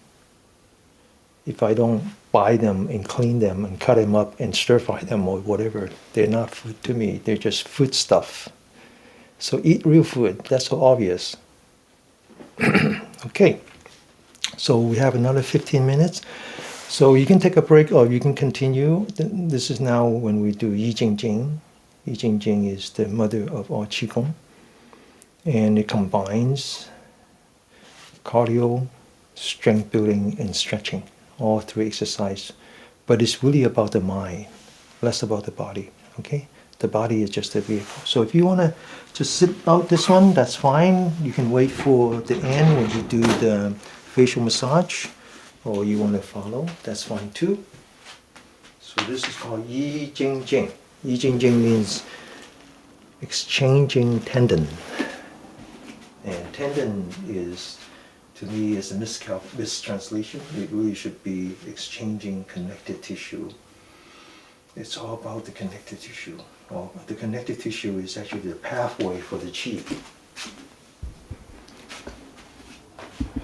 If I don't buy them and clean them and cut them up and stir fry them or whatever, they're not food to me. They're just food stuff. So eat real food. That's so obvious. Okay. So we have another 15 minutes. So you can take a break or you can continue. This is now when we do Jing. Jing is the mother of all Qigong. And it combines cardio, strength building, and stretching. All three exercises. But it's really about the mind, less about the body. Okay? The body is just a vehicle. So if you want to just sit out this one, that's fine. You can wait for the end when you do the facial massage, or you want to follow, that's fine too. So this is called Yi Jing Jing. Yi Jing Jing means exchanging tendon. And tendon is, to me, is a mistranslation. It really should be exchanging connected tissue. It's all about the connected tissue. Well, the connected tissue is actually the pathway for the qi.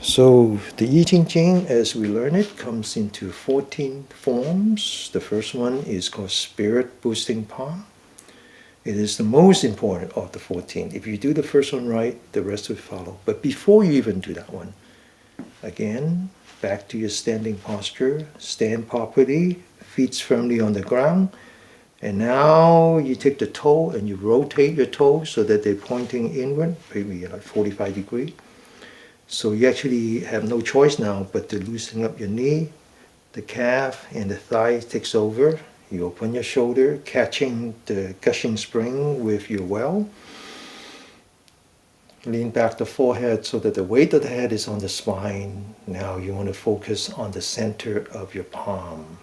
So the I Ching, as we learn it, comes into 14 forms. The first one is called Spirit Boosting Palm. It is the most important of the 14. If you do the first one right, the rest will follow. But before you even do that one, again, back to your standing posture. Stand properly, feet firmly on the ground. And now you take the toe and you rotate your toes so that they're pointing inward, maybe like 45 degrees. So you actually have no choice now but to loosen up your knee, the calf and the thigh takes over. You open your shoulder, catching the gushing spring with your well. Lean back the forehead so that the weight of the head is on the spine. Now you want to focus on the center of your palm.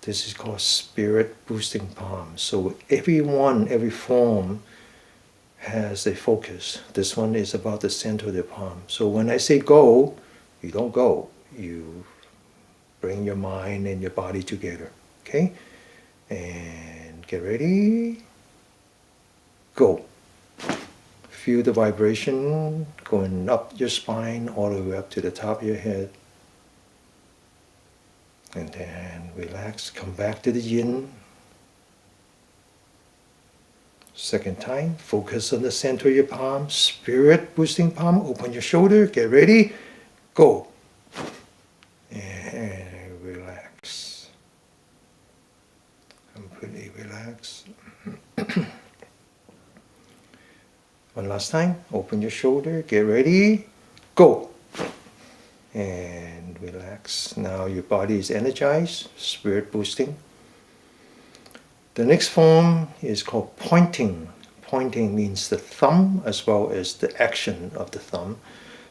This is called Spirit Boosting Palm. So every form has a focus. This one is about the center of the palm. So when I say go, you don't go. You bring your mind and your body together. Okay? And get ready. Go. Feel the vibration going up your spine all the way up to the top of your head. And then relax. Come back to the yin. Second time, focus on the center of your palm, spirit boosting palm, open your shoulder, get ready, go. And relax. Completely relax. One last time, open your shoulder, get ready, go. And relax. Now your body is energized, spirit boosting. The next form is called pointing. Pointing means the thumb as well as the action of the thumb.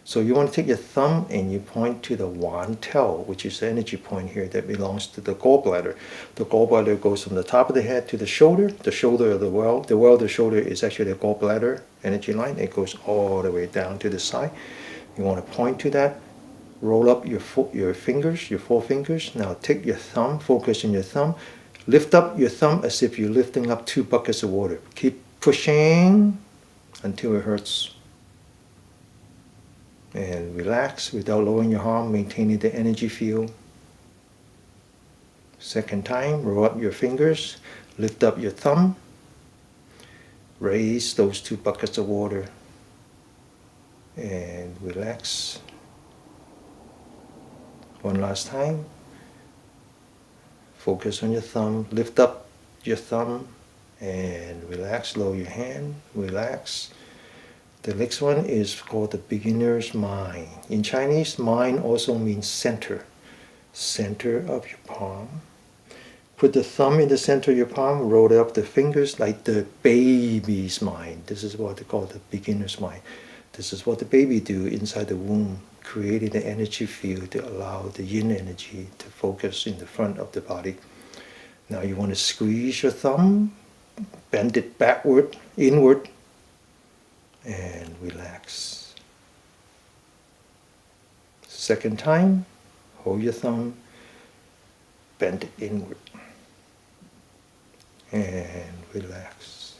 So you want to take your thumb and you point to the Wan Tel, which is the energy point here that belongs to the gallbladder. The gallbladder goes from the top of the head to the shoulder of the well. The well of the shoulder is actually the gallbladder energy line. It goes all the way down to the side. You want to point to that. Roll up your fingers, your 4 fingers. Now take your thumb, focus on your thumb. Lift up your thumb as if you're lifting up 2 buckets of water. Keep pushing until it hurts. And relax without lowering your arm, maintaining the energy field. Second time, roll up your fingers, lift up your thumb, raise those 2 buckets of water, and relax. One last time. Focus on your thumb, lift up your thumb, and relax, lower your hand, relax. The next one is called the beginner's mind. In Chinese, mind also means center. Center of your palm. Put the thumb in the center of your palm, roll up the fingers like the baby's mind. This is what they call the beginner's mind. This is what the baby do inside the womb, creating the energy field to allow the yin energy to focus in the front of the body. Now you want to squeeze your thumb, bend it backward, inward, and relax. Second time, hold your thumb, bend it inward, and relax.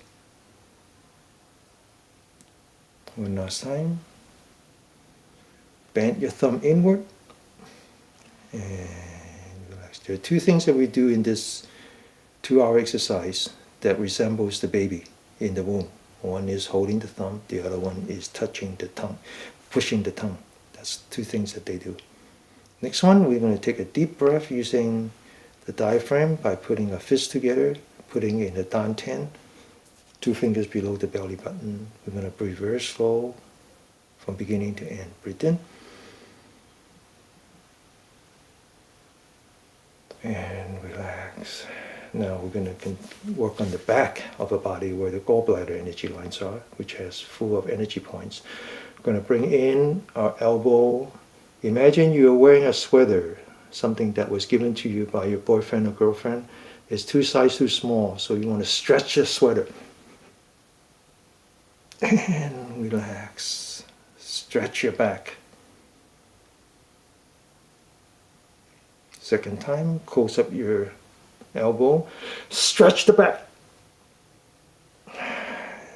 One last time. Bend your thumb inward and relax. There are 2 things that we do in this 2-hour exercise that resembles the baby in the womb. One is holding the thumb, the other one is touching the tongue, pushing the tongue. That's 2 things that they do. Next one, we're going to take a deep breath using the diaphragm by putting our fists together, putting in the Dan Ten, 2 fingers below the belly button. We're going to breathe very slow from beginning to end. Breathe in. And relax. Now we're going to work on the back of the body where the gallbladder energy lines are, which has full of energy points. We're going to bring in our elbow. Imagine you're wearing a sweater, something that was given to you by your boyfriend or girlfriend. It's 2 sizes too small, so you want to stretch your sweater. And relax. Stretch your back. Second time, close up your elbow. Stretch the back.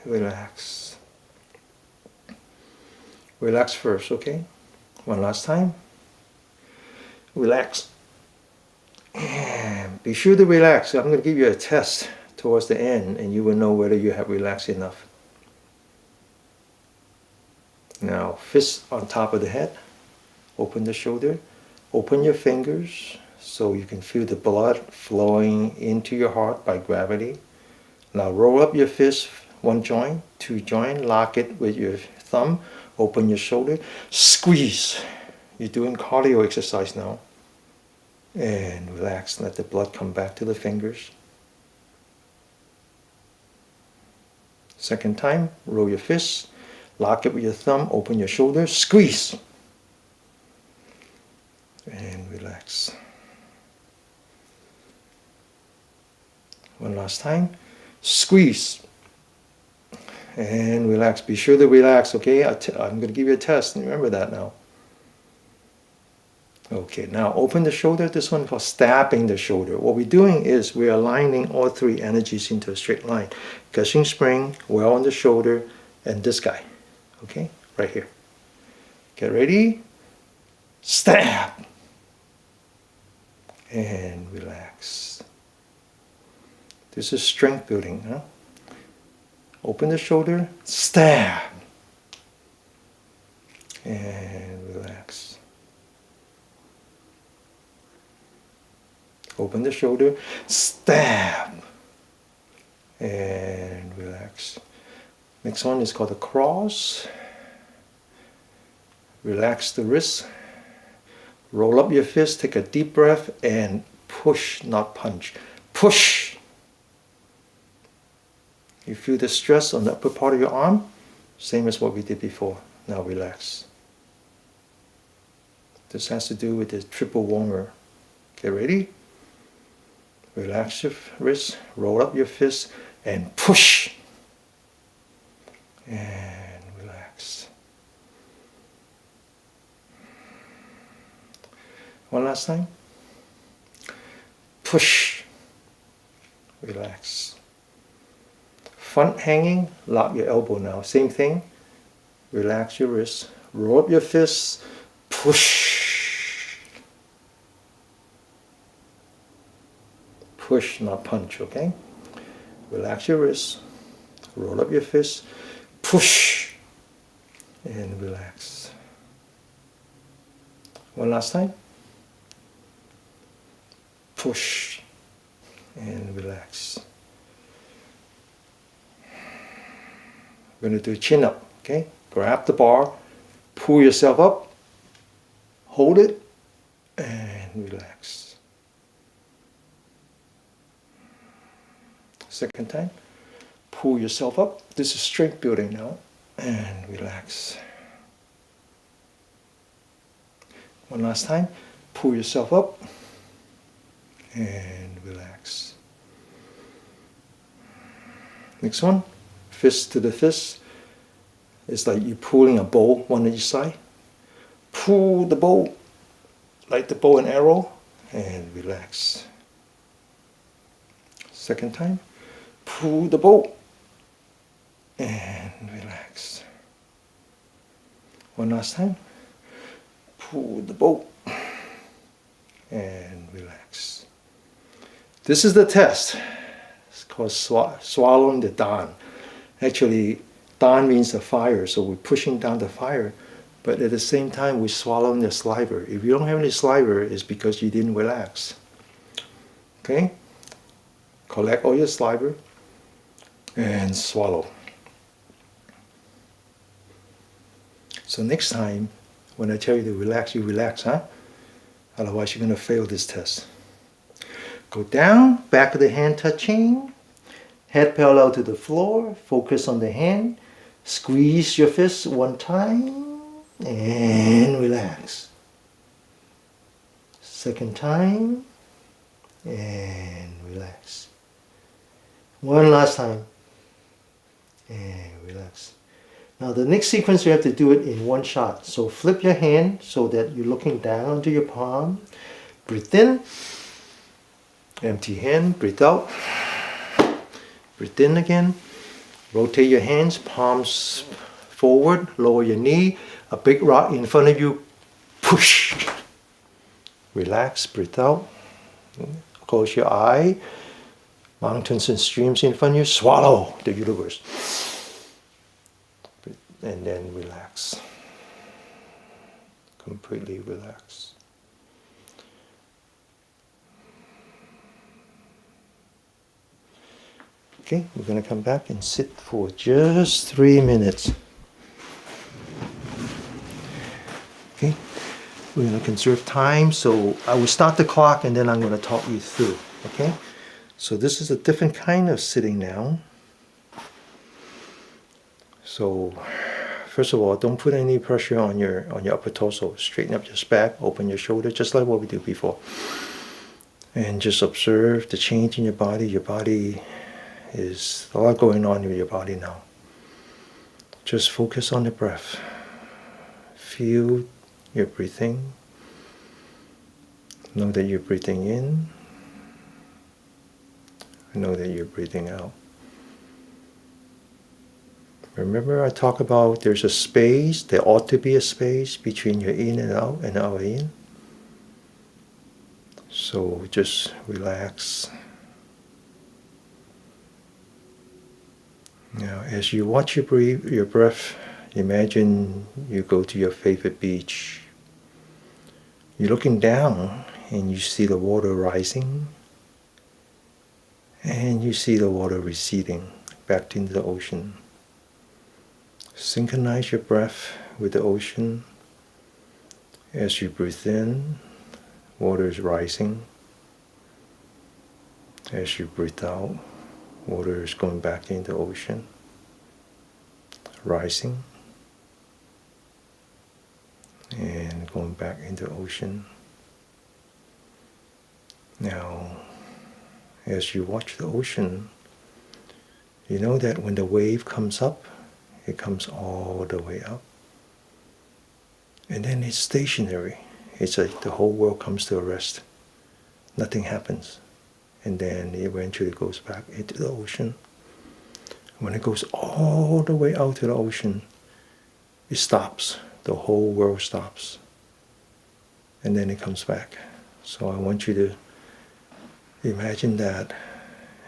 Relax. Relax first, okay? One last time. Relax. And be sure to relax. I'm going to give you a test towards the end and you will know whether you have relaxed enough. Now, fist on top of the head. Open the shoulder. Open your fingers so you can feel the blood flowing into your heart by gravity. Now roll up your fist, one joint, two joint, lock it with your thumb, open your shoulder, squeeze. You're doing cardio exercise now. And relax, let the blood come back to the fingers. Second time, roll your fist, lock it with your thumb, open your shoulder, squeeze. And relax. One last time, squeeze. And relax. Be sure to relax, okay? I'm going to give you a test. Remember that now. Okay, now open the shoulder. This one called stabbing the shoulder. What we're doing is we're aligning all three energies into a straight line. Gushing Spring, well on the shoulder, and this guy. Okay, right here. Get ready. Stab. And relax. This is strength building, huh? Open the shoulder, stab. And relax. Open the shoulder, stab. And relax. Next one is called a cross. Relax the wrist. Roll up your fist, take a deep breath, and push, not punch. Push. You feel the stress on the upper part of your arm? Same as what we did before. Now relax. This has to do with the triple warmer. Get ready? Relax your wrist, roll up your fist, and push. And relax. One last time. Push. Relax. Front hanging, lock your elbow now. Same thing. Relax your wrist. Roll up your fists. Push. Push, not punch, okay? Relax your wrist. Roll up your fists. Push. And relax. One last time. Push. And relax. We're going to do chin up, okay? Grab the bar, pull yourself up, hold it, and relax. Second time, pull yourself up. This is strength building now, and relax. One last time, pull yourself up, and relax. Next one. Fist to the fist. It's like you're pulling a bow, one on each side. Pull the bow, like the bow and arrow, and relax. Second time, pull the bow, and relax. One last time, pull the bow, and relax. This is the test. It's called swallowing the Dan. Actually, Dan means the fire, so we're pushing down the fire, but at the same time we're swallowing the saliva. If you don't have any saliva, it's because you didn't relax. Okay? Collect all your saliva and swallow. So next time, when I tell you to relax, you relax, huh? Otherwise you're going to fail this test. Go down, back of the hand touching. Head parallel to the floor, focus on the hand, squeeze your fist one time, and relax. Second time, and relax. One last time, and relax. Now the next sequence you have to do it in one shot. So flip your hand so that you're looking down to your palm. Breathe in, empty hand, breathe out. Breathe in again. Rotate your hands, palms forward, lower your knee. A big rock in front of you, Push. Relax, breathe out. Close your eye. Mountains and streams in front of you. Swallow the universe. And then relax. Completely relax. Okay, we're going to come back and sit for just 3 minutes. Okay, we're going to conserve time, so I will start the clock and then I'm going to talk you through. Okay, so this is a different kind of sitting now. So, first of all, don't put any pressure on your upper torso. Straighten up your back, open your shoulder, just like what we did before. And just observe the change in your body. Your body is a lot going on with your body now. Just focus on the breath. Feel your breathing. Know that you're breathing in. Know that you're breathing out. Remember I talk about there's a space, there ought to be a space between your in and out in. So just relax. Now as you watch your breath, imagine you go to your favorite beach. You're looking down and you see the water rising and you see the water receding back into the ocean. Synchronize your breath with the ocean. As you breathe in, water is rising. As you breathe out, water is going back into the ocean, rising and going back into the ocean. Now, as you watch the ocean, you know that when the wave comes up, it comes all the way up. And then it's stationary. It's like the whole world comes to a rest. Nothing happens. And then it eventually goes back into the ocean. When it goes all the way out to the ocean, it stops. The whole world stops. And then it comes back. So I want you to imagine that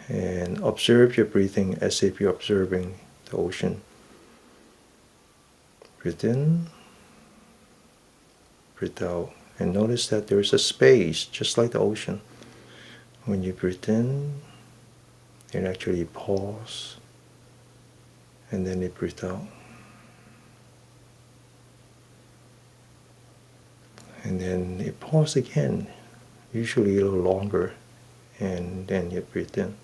and observe your breathing as if you're observing the ocean. Breathe in, breathe out, and notice that there's a space just like the ocean. When you breathe in, you actually pause, and then you breathe out. And then you pause again, usually a little longer, and then you breathe in.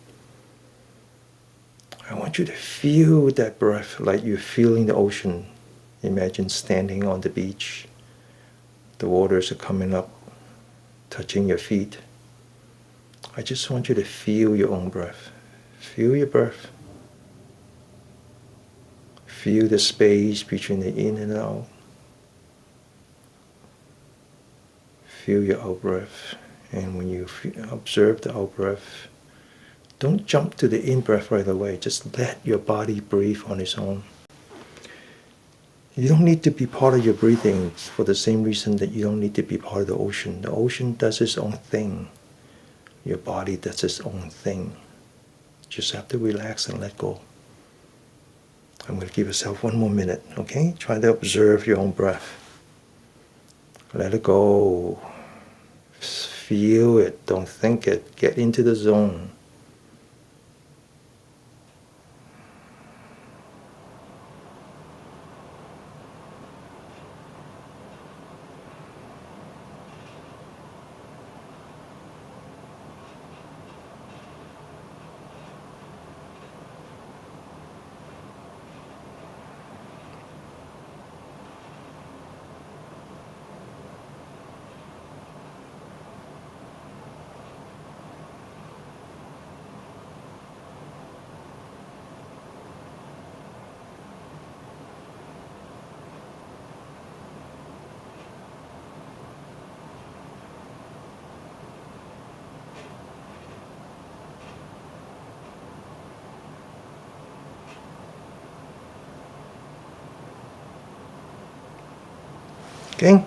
I want you to feel that breath like you're feeling the ocean. Imagine standing on the beach. The waters are coming up, touching your feet. I just want you to feel your own breath. Feel your breath. Feel the space between the in and out. Feel your out breath. And when you observe the out breath, don't jump to the in breath right away. Just let your body breathe on its own. You don't need to be part of your breathing for the same reason that you don't need to be part of the ocean. The ocean does its own thing. Your body does its own thing. Just have to relax and let go. I'm going to give yourself 1 more minute, okay? Try to observe your own breath. Let it go. Feel it. Don't think it. Get into the zone. Okay?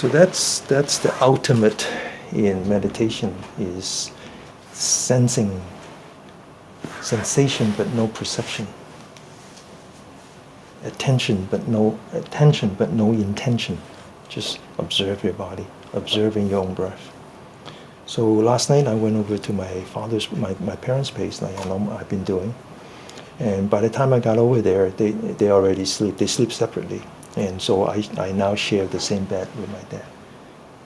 So that's the ultimate in meditation, is sensing sensation but no perception. Attention but no intention. Just observe your body, observing your own breath. So last night I went over to my parents' place, like I've been doing. And by the time I got over there, they already sleep. They sleep separately. And so I now share the same bed with my dad.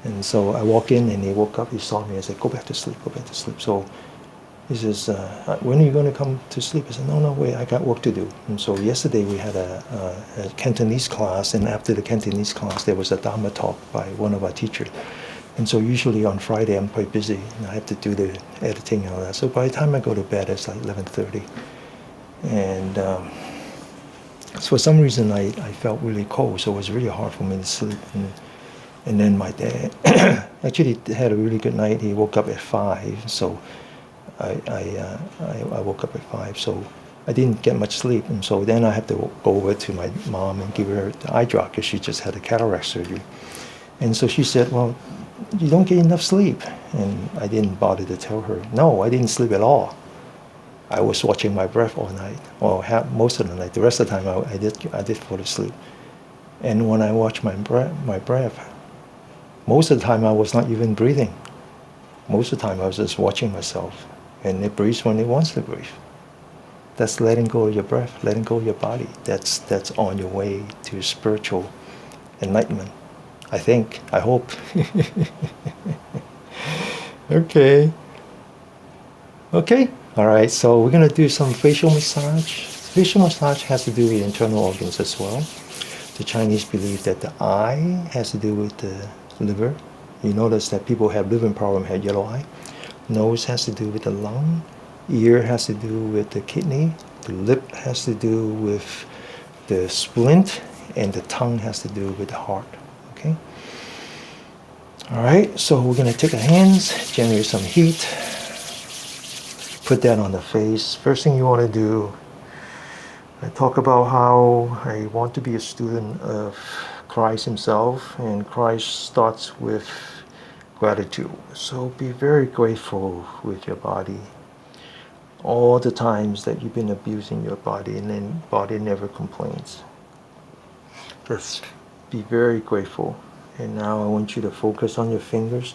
And so I walk in and he woke up, he saw me, I said, go back to sleep, go back to sleep. So he says, when are you going to come to sleep? I said, no, wait, I got work to do. And so yesterday we had a Cantonese class, and after the Cantonese class there was a Dharma talk by one of our teachers. And so usually on Friday I'm quite busy, and I have to do the editing and all that. So by the time I go to bed it's like 11:30. And so for some reason I felt really cold, so it was really hard for me to sleep. And then my dad actually had a really good night. He woke up at 5, so I woke up at 5, so I didn't get much sleep. And so then I had to go over to my mom and give her the eye drop, because she just had a cataract surgery. And so she said, well, you don't get enough sleep. And I didn't bother to tell her, no, I didn't sleep at all. I was watching my breath all night, or most of the night. The rest of the time I did fall asleep. And when I watched my breath, most of the time I was not even breathing. Most of the time I was just watching myself. And it breathes when it wants to breathe. That's letting go of your breath, letting go of your body. That's on your way to spiritual enlightenment. I think, I hope. Okay. All right, so we're going to do some facial massage. Facial massage has to do with internal organs as well. The Chinese believe that the eye has to do with the liver. You notice that people have liver problem have yellow eye. Nose has to do with the lung. Ear has to do with the kidney. The lip has to do with the splint. And the tongue has to do with the heart. Okay? All right, so we're going to take our hands, generate some heat. Put that on the face. First thing you want to do, I talk about how I want to be a student of Christ himself, and Christ starts with gratitude. So be very grateful with your body. All the times that you've been abusing your body, and then body never complains. Just be very grateful. And now I want you to focus on your fingers.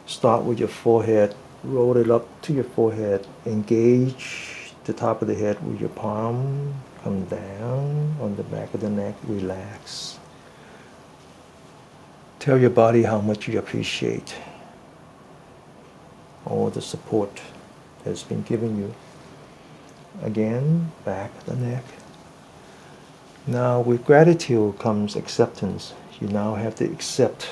Start with your forehead. Roll it up to your forehead. Engage the top of the head with your palm. Come down on the back of the neck. Relax. Tell your body how much you appreciate all the support that's been given you. Again, back of the neck. Now with gratitude comes acceptance. You now have to accept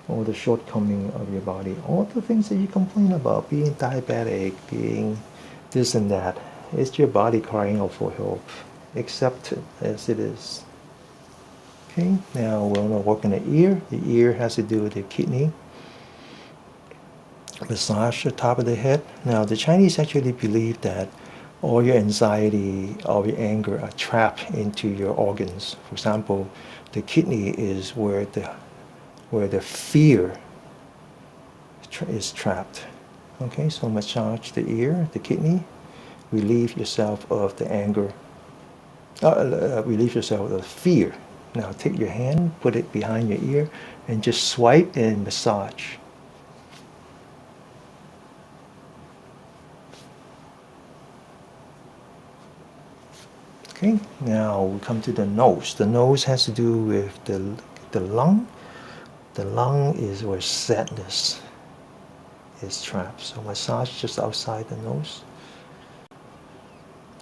all the shortcomings of your body, all the things that you complain about, being diabetic, being this and that. It's your body crying out for help. Accept it as it is. Okay, now we're going to work on the ear. The ear has to do with the kidney. Massage the top of the head. Now the Chinese actually believe that all your anxiety, all your anger are trapped into your organs. For example, the kidney is where the fear is trapped. Okay, so massage the ear, the kidney, relieve yourself of the anger, relieve yourself of the fear. Now take your hand, put it behind your ear, and just swipe and massage. Okay, now we come to the nose. The nose has to do with the lung. The lung is where sadness is trapped. So massage just outside the nose.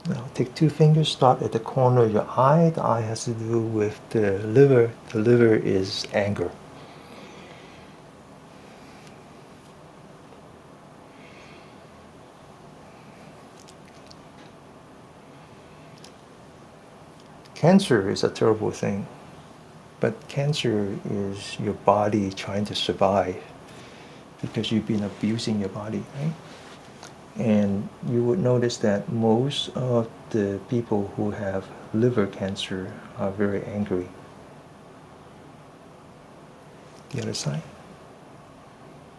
Now take 2 fingers, start at the corner of your eye. The eye has to do with the liver. The liver is anger. Cancer is a terrible thing, but cancer is your body trying to survive because you've been abusing your body, right? And you would notice that most of the people who have liver cancer are very angry. The other side.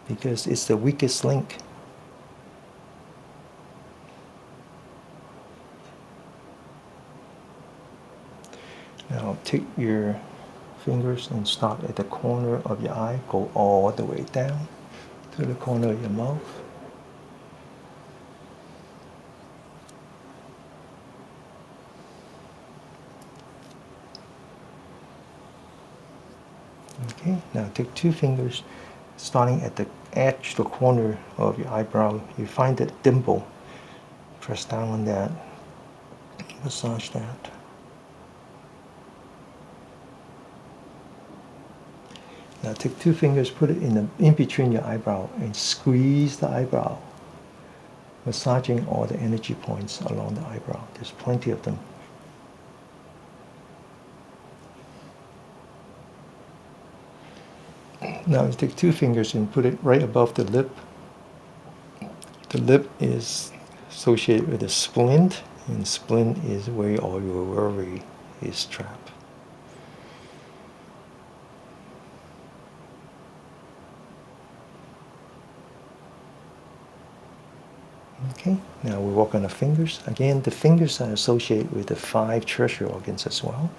Because it's the weakest link. Now take your fingers and start at the corner of your eye, go all the way down to the corner of your mouth. Okay, now take two fingers, starting at the edge, the corner of your eyebrow. You find that dimple. Press down on that. Massage that. Now take two fingers, put it in between your eyebrow, and squeeze the eyebrow, massaging all the energy points along the eyebrow. There's plenty of them. Now you take two fingers and put it right above the lip. The lip is associated with the splint, and splint is where all your worry is trapped. Okay, now we work on the fingers. Again, the fingers are associated with the 5 treasury organs as well.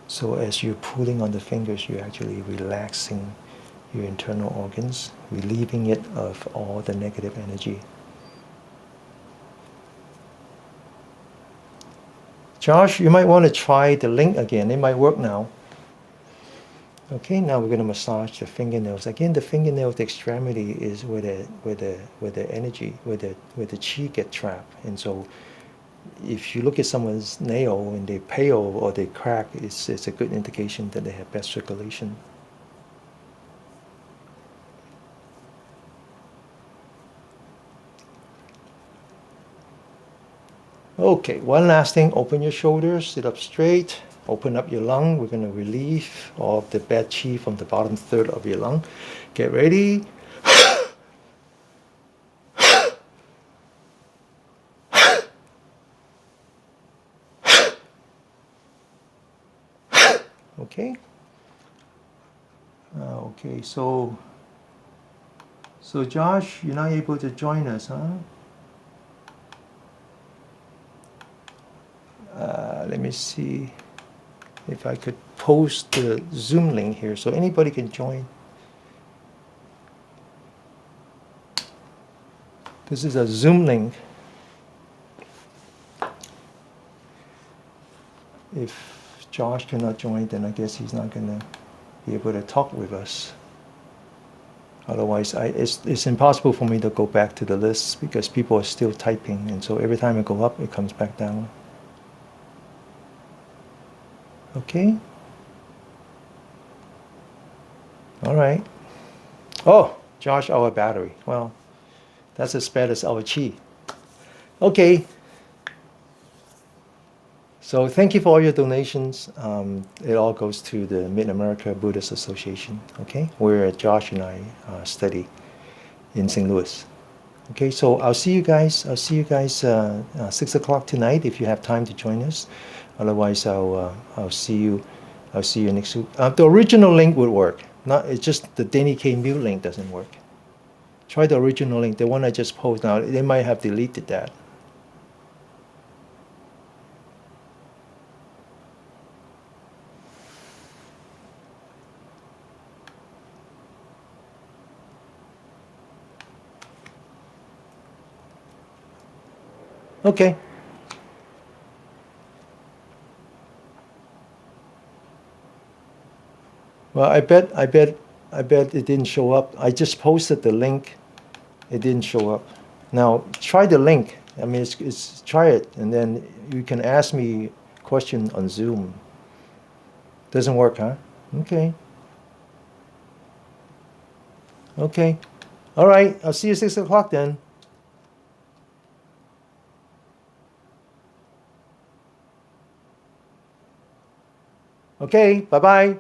So as you're pulling on the fingers, you're actually relaxing your internal organs, relieving it of all the negative energy. Josh, you might want to try the link again. It might work now. Okay, now we're going to massage the fingernails. Again, the fingernails, the extremity is where the energy, where the chi get trapped. And so, if you look at someone's nail and they pale or they crack, it's a good indication that they have bad circulation. Okay, one last thing. Open your shoulders, sit up straight. Open up your lung. We're going to relieve all of the bad chi from the bottom third of your lung. Get ready. Okay. Okay, so Josh, you're not able to join us, huh? Let me see if I could post the Zoom link here so anybody can join. This is a Zoom link. If Josh cannot join, then I guess he's not going to be able to talk with us. Otherwise, it's impossible for me to go back to the list because people are still typing, and so every time I go up, it comes back down. Okay? All right. Oh, Josh, our battery. Well, that's as bad as our chi. Okay. So thank you for all your donations. It all goes to the Mid-America Buddhist Association, okay? Where Josh and I study in St. Louis. Okay, so I'll see you guys 6 o'clock tonight if you have time to join us. Otherwise, I'll see you next week. The original link would work. It's just the Denny K Mute link doesn't work. Try the original link, the one I just posted. Now they might have deleted that. Okay. Well, I bet it didn't show up. I just posted the link. It didn't show up. Now try the link. I mean, it's try it, and then you can ask me a question on Zoom. Doesn't work, huh? Okay. Okay. All right. I'll see you 6 o'clock then. Okay. Bye-bye.